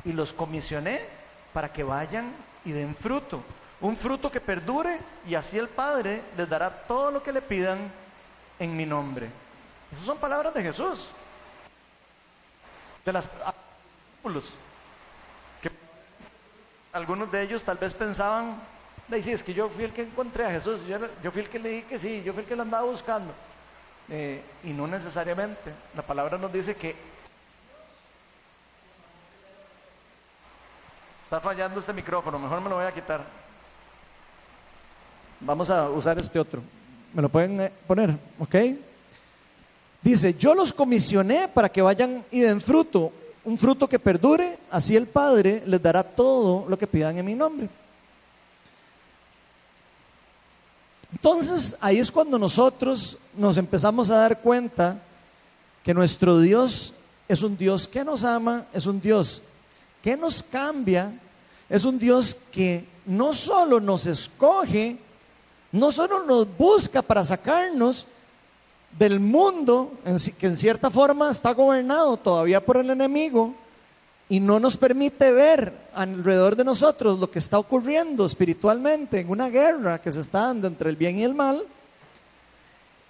y los comisioné para que vayan y den fruto, un fruto que perdure, y así el Padre les dará todo lo que le pidan en mi nombre. Esas son palabras de Jesús, de los discípulos, que algunos de ellos tal vez pensaban, sí, es que yo fui el que encontré a Jesús, yo fui el que le dije que sí, yo fui el que lo andaba buscando. Y no necesariamente. La palabra nos dice que está fallando este micrófono, mejor me lo voy a quitar. Vamos a usar este otro. ¿Me lo pueden poner? ¿Ok? Dice, yo los comisioné para que vayan y den fruto, un fruto que perdure, así el Padre les dará todo lo que pidan en mi nombre. Entonces, ahí es cuando nosotros nos empezamos a dar cuenta que nuestro Dios es un Dios que nos ama, es un Dios que nos cambia, es un Dios que no solo nos escoge, no solo nos busca para sacarnos del mundo, que en cierta forma está gobernado todavía por el enemigo, y no nos permite ver alrededor de nosotros lo que está ocurriendo espiritualmente en una guerra que se está dando entre el bien y el mal,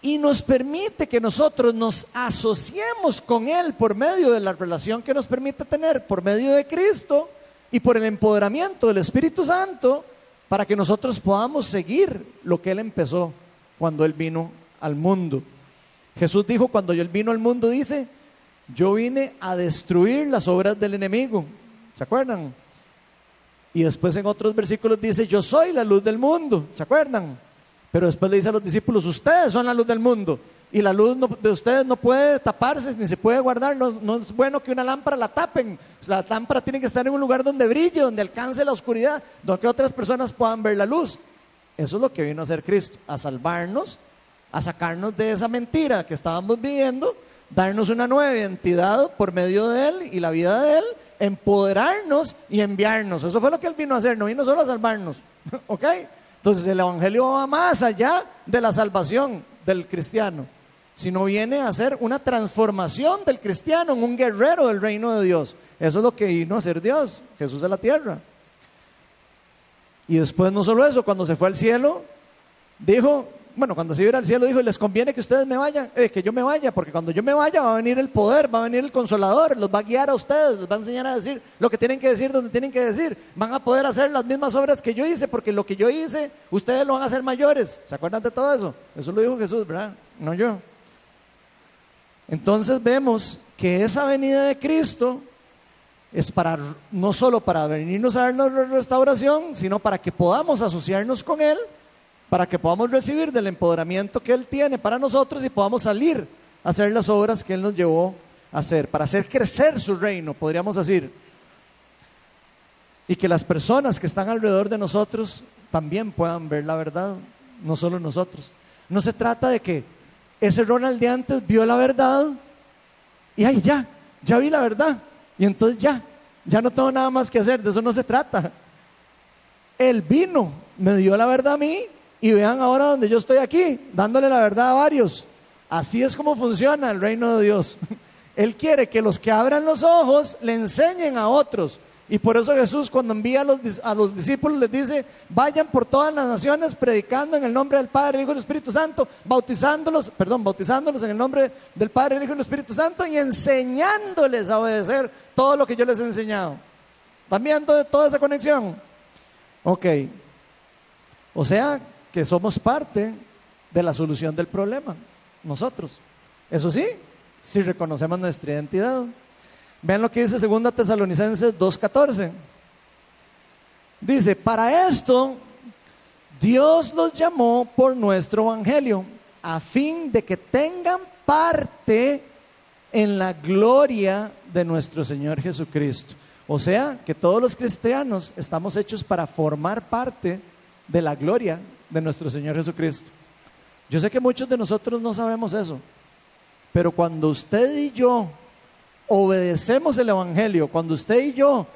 y nos permite que nosotros nos asociemos con Él por medio de la relación que nos permite tener por medio de Cristo y por el empoderamiento del Espíritu Santo, para que nosotros podamos seguir lo que Él empezó cuando Él vino al mundo. Jesús dijo, cuando Él vino al mundo, dice, yo vine a destruir las obras del enemigo. ¿Se acuerdan? Y después en otros versículos dice, yo soy la luz del mundo. ¿Se acuerdan? Pero después le dice a los discípulos, ustedes son la luz del mundo. Y la luz de ustedes no puede taparse, ni se puede guardar. No es bueno que una lámpara la tapen. La lámpara tiene que estar en un lugar donde brille, donde alcance la oscuridad, donde que otras personas puedan ver la luz. Eso es lo que vino a hacer Cristo, a salvarnos, a sacarnos de esa mentira que estábamos viviendo, darnos una nueva identidad por medio de Él y la vida de Él, empoderarnos y enviarnos. Eso fue lo que Él vino a hacer, no vino solo a salvarnos. ¿Ok? Entonces el evangelio va más allá de la salvación del cristiano. sino viene a ser una transformación del cristiano en un guerrero del reino de Dios. Eso es lo que vino a hacer Dios, Jesús a la tierra. Y después no solo eso, cuando se fue al cielo, dijo, bueno, cuando se iba al cielo dijo, les conviene que ustedes me vayan, que yo me vaya, porque cuando yo me vaya va a venir el poder, va a venir el Consolador, los va a guiar a ustedes, les va a enseñar a decir lo que tienen que decir, donde tienen que decir, van a poder hacer las mismas obras que yo hice, porque lo que yo hice, ustedes lo van a hacer mayores. ¿Se acuerdan de todo eso? Eso lo dijo Jesús, ¿verdad? No yo. Entonces vemos que esa venida de Cristo es para, no solo para venirnos a darnos la restauración, sino para que podamos asociarnos con Él, para que podamos recibir del empoderamiento que Él tiene para nosotros y podamos salir a hacer las obras que Él nos llevó a hacer, para hacer crecer su reino, podríamos decir. Y que las personas que están alrededor de nosotros también puedan ver la verdad, no solo nosotros. No se trata de que ese Ronald de antes vio la verdad y ay, ya vi la verdad y entonces ya no tengo nada más que hacer. De eso no se trata. Él vino, me dio la verdad a mí y vean ahora donde yo estoy aquí, dándole la verdad a varios. Así es como funciona el reino de Dios. Él quiere que los que abran los ojos le enseñen a otros. Y por eso Jesús, cuando envía a los discípulos, les dice, vayan por todas las naciones predicando en el nombre del Padre, el Hijo y el Espíritu Santo, bautizándolos en el nombre del Padre, el Hijo y el Espíritu Santo, y enseñándoles a obedecer todo lo que yo les he enseñado. ¿Están viendo toda esa conexión? Ok. O sea, que somos parte de la solución del problema, nosotros. Eso sí, si reconocemos nuestra identidad. Vean lo que dice 2 Tesalonicenses 2:14. Dice, para esto Dios los llamó por nuestro evangelio, a fin de que tengan parte en la gloria de nuestro Señor Jesucristo. O sea, que todos los cristianos estamos hechos para formar parte de la gloria de nuestro Señor Jesucristo. Yo sé que muchos de nosotros no sabemos eso, pero cuando usted y yo obedecemos el evangelio, cuando usted y yo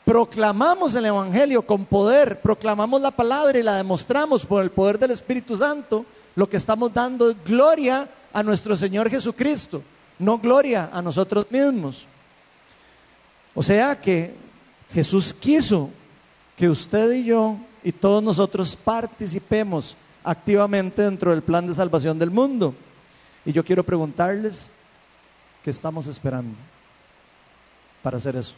proclamamos el evangelio con poder, proclamamos la palabra y la demostramos por el poder del Espíritu Santo, lo que estamos dando es gloria a nuestro Señor Jesucristo, no gloria a nosotros mismos. O sea que Jesús quiso que usted y yo y todos nosotros participemos activamente dentro del plan de salvación del mundo. Y yo quiero preguntarles, ¿qué estamos esperando para hacer eso?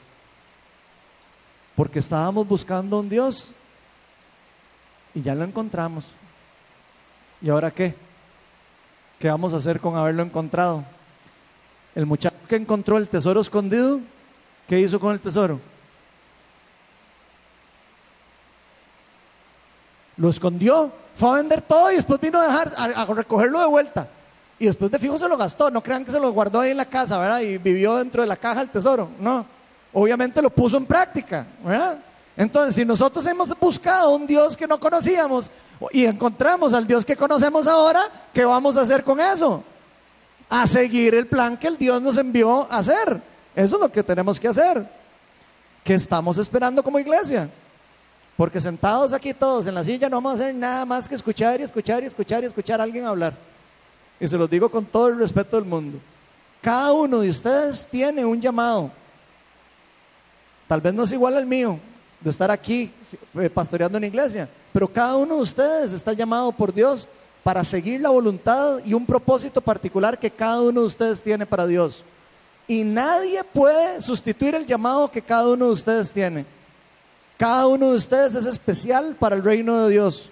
Porque estábamos buscando a un Dios y ya lo encontramos. ¿Y ahora qué? ¿Qué vamos a hacer con haberlo encontrado? El muchacho que encontró el tesoro escondido, ¿qué hizo con el tesoro? Lo escondió, fue a vender todo y después vino a recogerlo de vuelta. Y después de fijo se lo gastó. No crean que se lo guardó ahí en la casa, ¿verdad? Y vivió dentro de la caja del tesoro. No, obviamente lo puso en práctica, ¿verdad? Entonces, si nosotros hemos buscado un Dios que no conocíamos y encontramos al Dios que conocemos ahora, ¿qué vamos a hacer con eso? A seguir el plan que el Dios nos envió a hacer. Eso es lo que tenemos que hacer. ¿Qué estamos esperando como iglesia? Porque sentados aquí todos en la silla no vamos a hacer nada más que escuchar y escuchar y escuchar y escuchar a alguien hablar. Y se los digo con todo el respeto del mundo. Cada uno de ustedes tiene un llamado. Tal vez no es igual al mío, de estar aquí pastoreando en iglesia, pero cada uno de ustedes está llamado por Dios para seguir la voluntad y un propósito particular que cada uno de ustedes tiene para Dios. Y nadie puede sustituir el llamado que cada uno de ustedes tiene. Cada uno de ustedes es especial para el reino de Dios.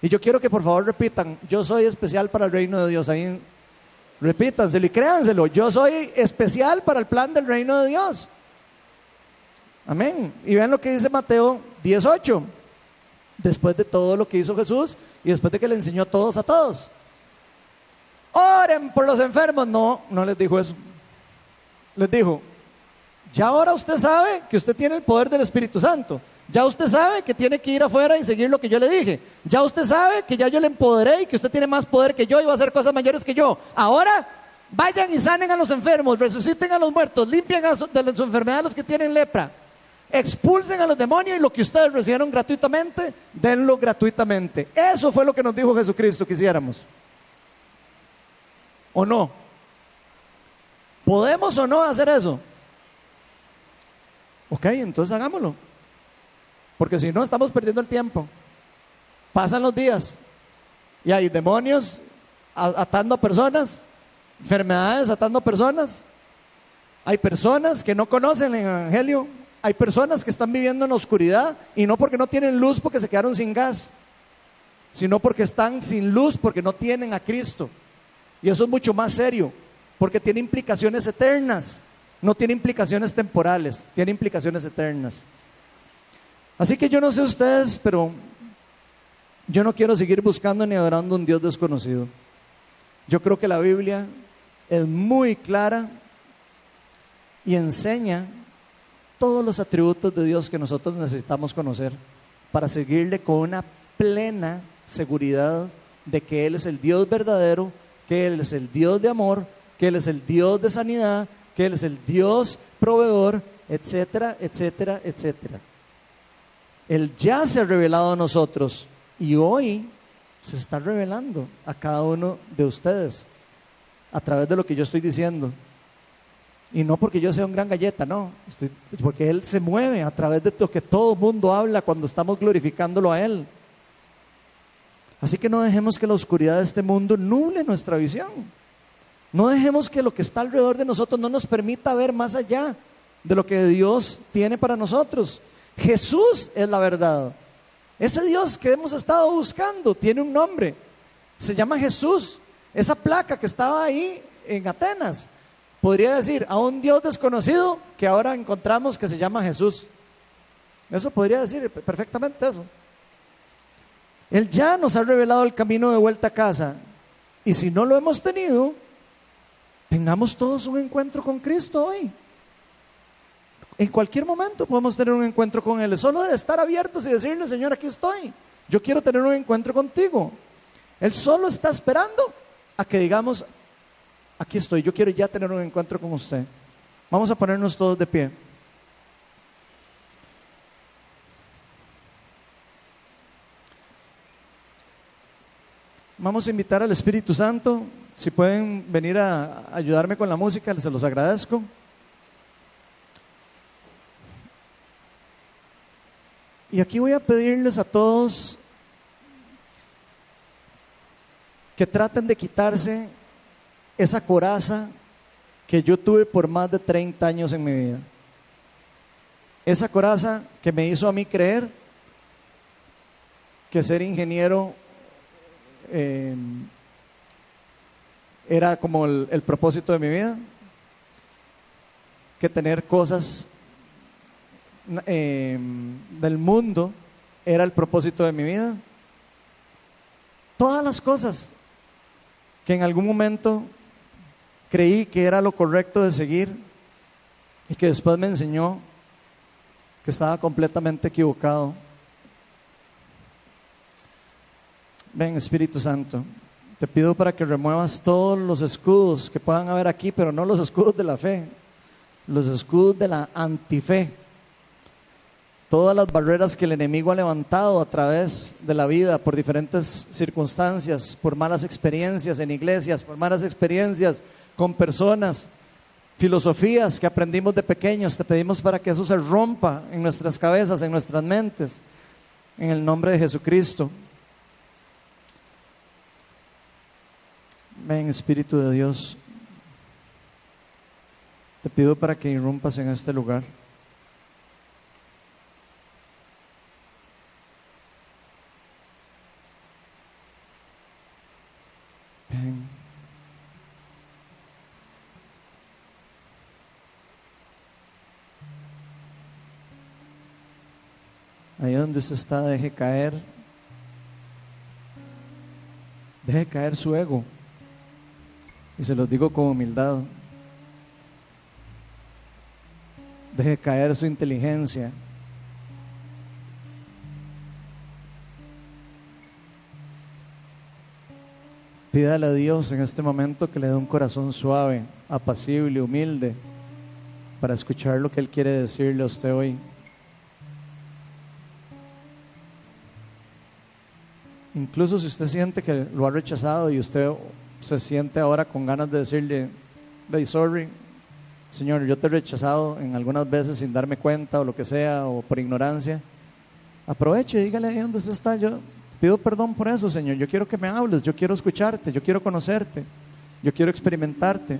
Y yo quiero que por favor repitan, yo soy especial para el reino de Dios. Ahí repítanselo y créanselo, yo soy especial para el plan del reino de Dios. Amén. Y vean lo que dice Mateo 18. Después de todo lo que hizo Jesús y después de que le enseñó a todos. Oren por los enfermos. No les dijo eso. Les dijo, ya ahora usted sabe que usted tiene el poder del Espíritu Santo. Ya usted sabe que tiene que ir afuera y seguir lo que yo le dije. Ya usted sabe que ya yo le empoderé y que usted tiene más poder que yo y va a hacer cosas mayores que yo. Ahora vayan y sanen a los enfermos, resuciten a los muertos, limpien de su enfermedad a los que tienen lepra, expulsen a los demonios y lo que ustedes recibieron gratuitamente, denlo gratuitamente. Eso fue lo que nos dijo Jesucristo que hiciéramos. ¿O no? ¿Podemos o no hacer eso? Ok, entonces hagámoslo. Porque si no, estamos perdiendo el tiempo. Pasan los días y hay demonios atando a personas, enfermedades atando a personas. Hay personas que no conocen el evangelio. Hay personas que están viviendo en la oscuridad, y no porque no tienen luz porque se quedaron sin gas, sino porque están sin luz porque no tienen a Cristo. Y eso es mucho más serio, porque tiene implicaciones eternas. No tiene implicaciones temporales, tiene implicaciones eternas. Así que yo no sé ustedes, pero yo no quiero seguir buscando ni adorando a un Dios desconocido. Yo creo que la Biblia es muy clara y enseña todos los atributos de Dios que nosotros necesitamos conocer para seguirle con una plena seguridad de que Él es el Dios verdadero, que Él es el Dios de amor, que Él es el Dios de sanidad, que Él es el Dios proveedor, etcétera, etcétera, etcétera. Él ya se ha revelado a nosotros y hoy se está revelando a cada uno de ustedes a través de lo que yo estoy diciendo. Y no porque yo sea un gran galleta, no, porque Él se mueve a través de lo que todo el mundo habla cuando estamos glorificándolo a Él. Así que no dejemos que la oscuridad de este mundo nuble nuestra visión. No dejemos que lo que está alrededor de nosotros no nos permita ver más allá de lo que Dios tiene para nosotros. Jesús es la verdad. Ese Dios que hemos estado buscando tiene un nombre, se llama Jesús. Esa placa que estaba ahí en Atenas podría decir a un Dios desconocido que ahora encontramos que se llama Jesús. Eso podría decir perfectamente eso. Él ya nos ha revelado el camino de vuelta a casa, y si no lo hemos tenido, tengamos todos un encuentro con Cristo hoy. En cualquier momento podemos tener un encuentro con Él. Solo de estar abiertos y decirle: Señor, aquí estoy, yo quiero tener un encuentro contigo. Él solo está esperando a que digamos: aquí estoy, yo quiero ya tener un encuentro con usted. Vamos a ponernos todos de pie. Vamos a invitar al Espíritu Santo. Si pueden venir a ayudarme con la música, se los agradezco. Y aquí voy a pedirles a todos que traten de quitarse esa coraza que yo tuve por más de 30 años en mi vida. Esa coraza que me hizo a mí creer que ser ingeniero era como el propósito de mi vida, que tener cosas del mundo era el propósito de mi vida. Todas las cosas que en algún momento creí que era lo correcto de seguir y que después me enseñó que estaba completamente equivocado. Ven, Espíritu Santo, te pido para que remuevas todos los escudos que puedan haber aquí, pero no los escudos de la fe, los escudos de la antife. Todas las barreras que el enemigo ha levantado a través de la vida por diferentes circunstancias, por malas experiencias en iglesias, por malas experiencias con personas, filosofías que aprendimos de pequeños, te pedimos para que eso se rompa en nuestras cabezas, en nuestras mentes, en el nombre de Jesucristo. Ven, Espíritu de Dios, te pido para que irrumpas en este lugar. Ven. Ahí donde usted está, deje caer su ego. Y se los digo con humildad. Deje caer su inteligencia. Pídale a Dios en este momento que le dé un corazón suave, apacible, humilde, para escuchar lo que Él quiere decirle a usted hoy. Incluso si usted siente que lo ha rechazado y usted se siente ahora con ganas de decirle, sorry, Señor, yo te he rechazado en algunas veces sin darme cuenta o lo que sea, o por ignorancia, aproveche y dígale ahí donde usted está, yo te pido perdón por eso, Señor, yo quiero que me hables, yo quiero escucharte, yo quiero conocerte, yo quiero experimentarte.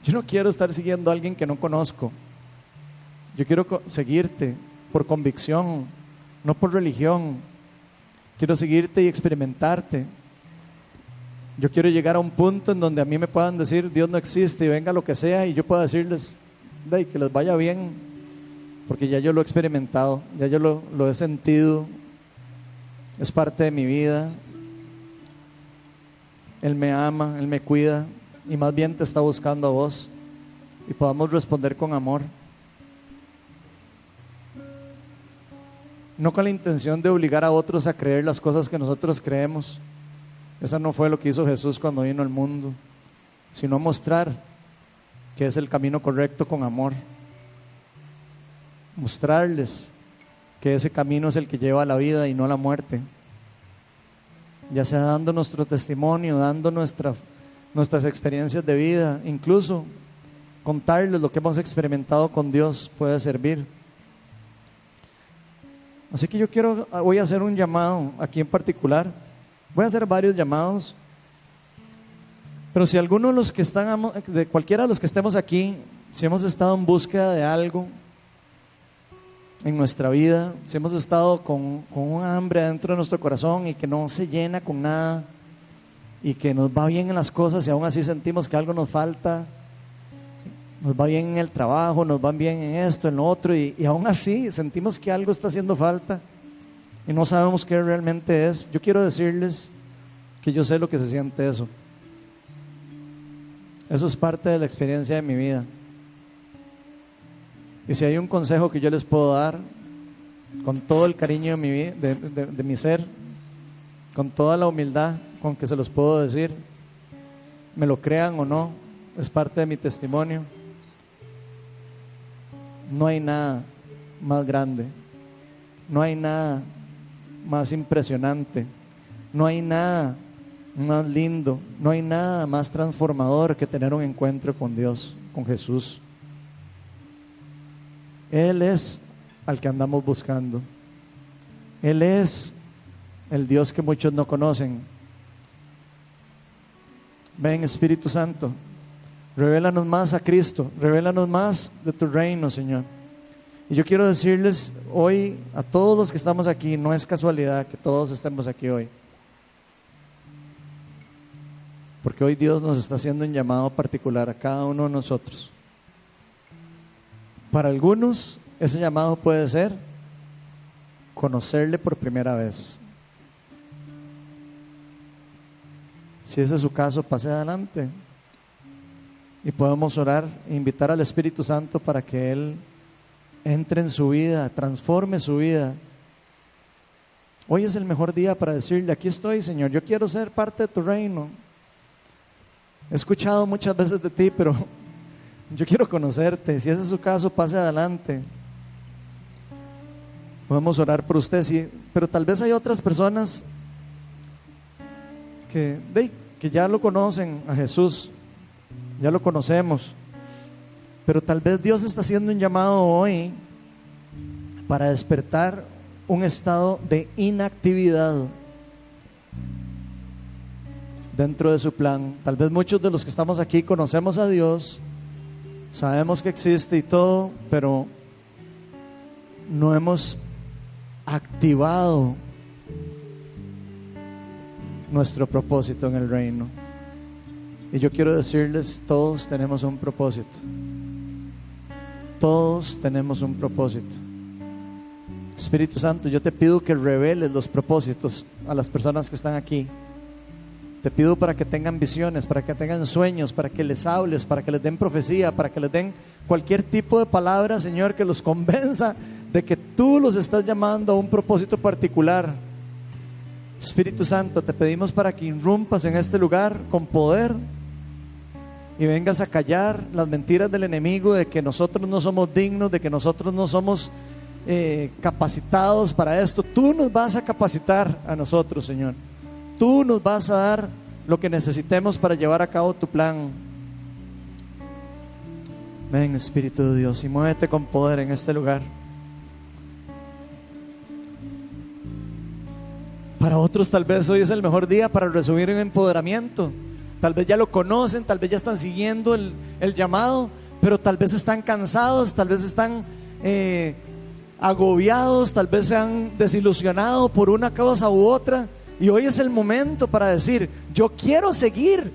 Yo no quiero estar siguiendo a alguien que no conozco. Yo quiero seguirte por convicción, no por religión. Quiero seguirte y experimentarte. Yo quiero llegar a un punto en donde a mí me puedan decir Dios no existe y venga lo que sea, y yo pueda decirles que les vaya bien, porque ya yo lo he experimentado, ya yo lo he sentido, es parte de mi vida. Él me ama, Él me cuida, y más bien te está buscando a vos, y podamos responder con amor, no con la intención de obligar a otros a creer las cosas que nosotros creemos. Eso no fue lo que hizo Jesús cuando vino al mundo, sino mostrar que es el camino correcto con amor, mostrarles que ese camino es el que lleva a la vida y no a la muerte, ya sea dando nuestro testimonio, dando nuestras experiencias de vida, incluso contarles lo que hemos experimentado con Dios puede servir. Así que voy a hacer un llamado aquí en particular. Voy a hacer varios llamados, pero si alguno de los que están, de cualquiera de los que estemos aquí, si hemos estado en búsqueda de algo en nuestra vida, si hemos estado con un hambre dentro de nuestro corazón y que no se llena con nada, y que nos va bien en las cosas y aún así sentimos que algo nos falta, nos va bien en el trabajo, nos va bien en esto, en lo otro, y aún así sentimos que algo está haciendo falta y no sabemos qué realmente es, yo quiero decirles que yo sé lo que se siente eso. Eso es parte de la experiencia de mi vida. Y si hay un consejo que yo les puedo dar, con todo el cariño de mi ser, con toda la humildad con que se los puedo decir, me lo crean o no, es parte de mi testimonio. No hay nada más grande, no hay nada más impresionante, no hay nada más lindo, no hay nada más transformador que tener un encuentro con Dios, con Jesús. Él es al que andamos buscando. Él es el Dios que muchos no conocen. Ven, Espíritu Santo, revélanos más a Cristo, revélanos más de tu reino, Señor. Y yo quiero decirles hoy a todos los que estamos aquí, no es casualidad que todos estemos aquí hoy, porque hoy Dios nos está haciendo un llamado particular a cada uno de nosotros. Para algunos ese llamado puede ser conocerle por primera vez. Si ese es su caso, pase adelante y podemos orar e invitar al Espíritu Santo para que Él entre en su vida, transforme su vida. Hoy es el mejor día para decirle: aquí estoy, Señor, yo quiero ser parte de tu reino. He escuchado muchas veces de ti, pero yo quiero conocerte. Si ese es su caso, pase adelante. Podemos orar por usted, sí, pero tal vez hay otras personas que ya lo conocen a Jesús, ya lo conocemos, pero tal vez Dios está haciendo un llamado hoy para despertar un estado de inactividad dentro de su plan. Tal vez muchos de los que estamos aquí conocemos a Dios, sabemos que existe y todo, pero no hemos activado nuestro propósito en el reino. Y yo quiero decirles, todos tenemos un propósito. Todos tenemos un propósito. Espíritu Santo, yo te pido que reveles los propósitos a las personas que están aquí. Te pido para que tengan visiones, para que tengan sueños, para que les hables, para que les den profecía, para que les den cualquier tipo de palabra, Señor, que los convenza de que tú los estás llamando a un propósito particular. Espíritu Santo, te pedimos para que irrumpas en este lugar con poder y vengas a callar las mentiras del enemigo de que nosotros no somos dignos, de que nosotros no somos capacitados para esto. Tú nos vas a capacitar a nosotros, Señor. tú nos vas a dar lo que necesitemos para llevar a cabo tu plan. Ven, Espíritu de Dios, y muévete con poder en este lugar. Para otros tal vez hoy es el mejor día para recibir un empoderamiento. Tal vez ya lo conocen, tal vez ya están siguiendo el llamado, pero tal vez están cansados, tal vez están agobiados, tal vez se han desilusionado por una causa u otra. Y hoy es el momento para decir: yo quiero seguir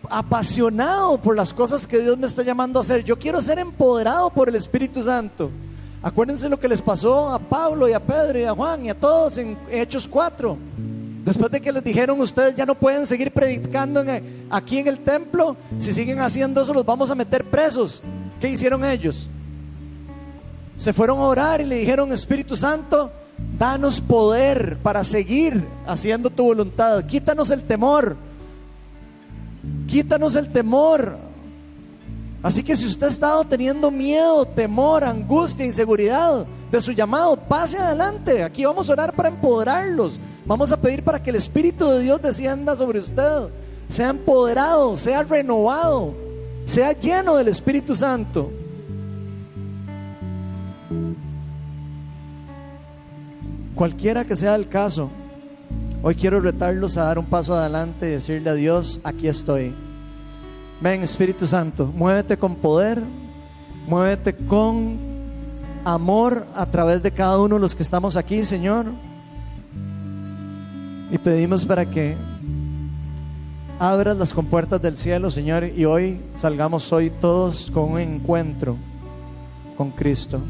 apasionado por las cosas que Dios me está llamando a hacer. Yo quiero ser empoderado por el Espíritu Santo. Acuérdense lo que les pasó a Pablo y a Pedro y a Juan y a todos en Hechos 4. Después de que les dijeron: ustedes ya no pueden seguir predicando aquí en el templo, si siguen haciendo eso los vamos a meter presos. ¿Qué hicieron ellos? Se fueron a orar y le dijeron: Espíritu Santo, danos poder para seguir haciendo tu voluntad. Quítanos el temor. Quítanos el temor. Así que si usted ha estado teniendo miedo, temor, angustia, inseguridad de su llamado, pase adelante. Aquí vamos a orar para empoderarlos. Vamos a pedir para que el Espíritu de Dios descienda sobre usted, sea empoderado, sea renovado, sea lleno del Espíritu Santo. Cualquiera que sea el caso, hoy quiero retarlos a dar un paso adelante y decirle a Dios: aquí estoy. Ven, Espíritu Santo, muévete con poder, muévete con amor a través de cada uno de los que estamos aquí, Señor. Y pedimos para que abras las compuertas del cielo, Señor, y hoy salgamos hoy todos con un encuentro con Cristo.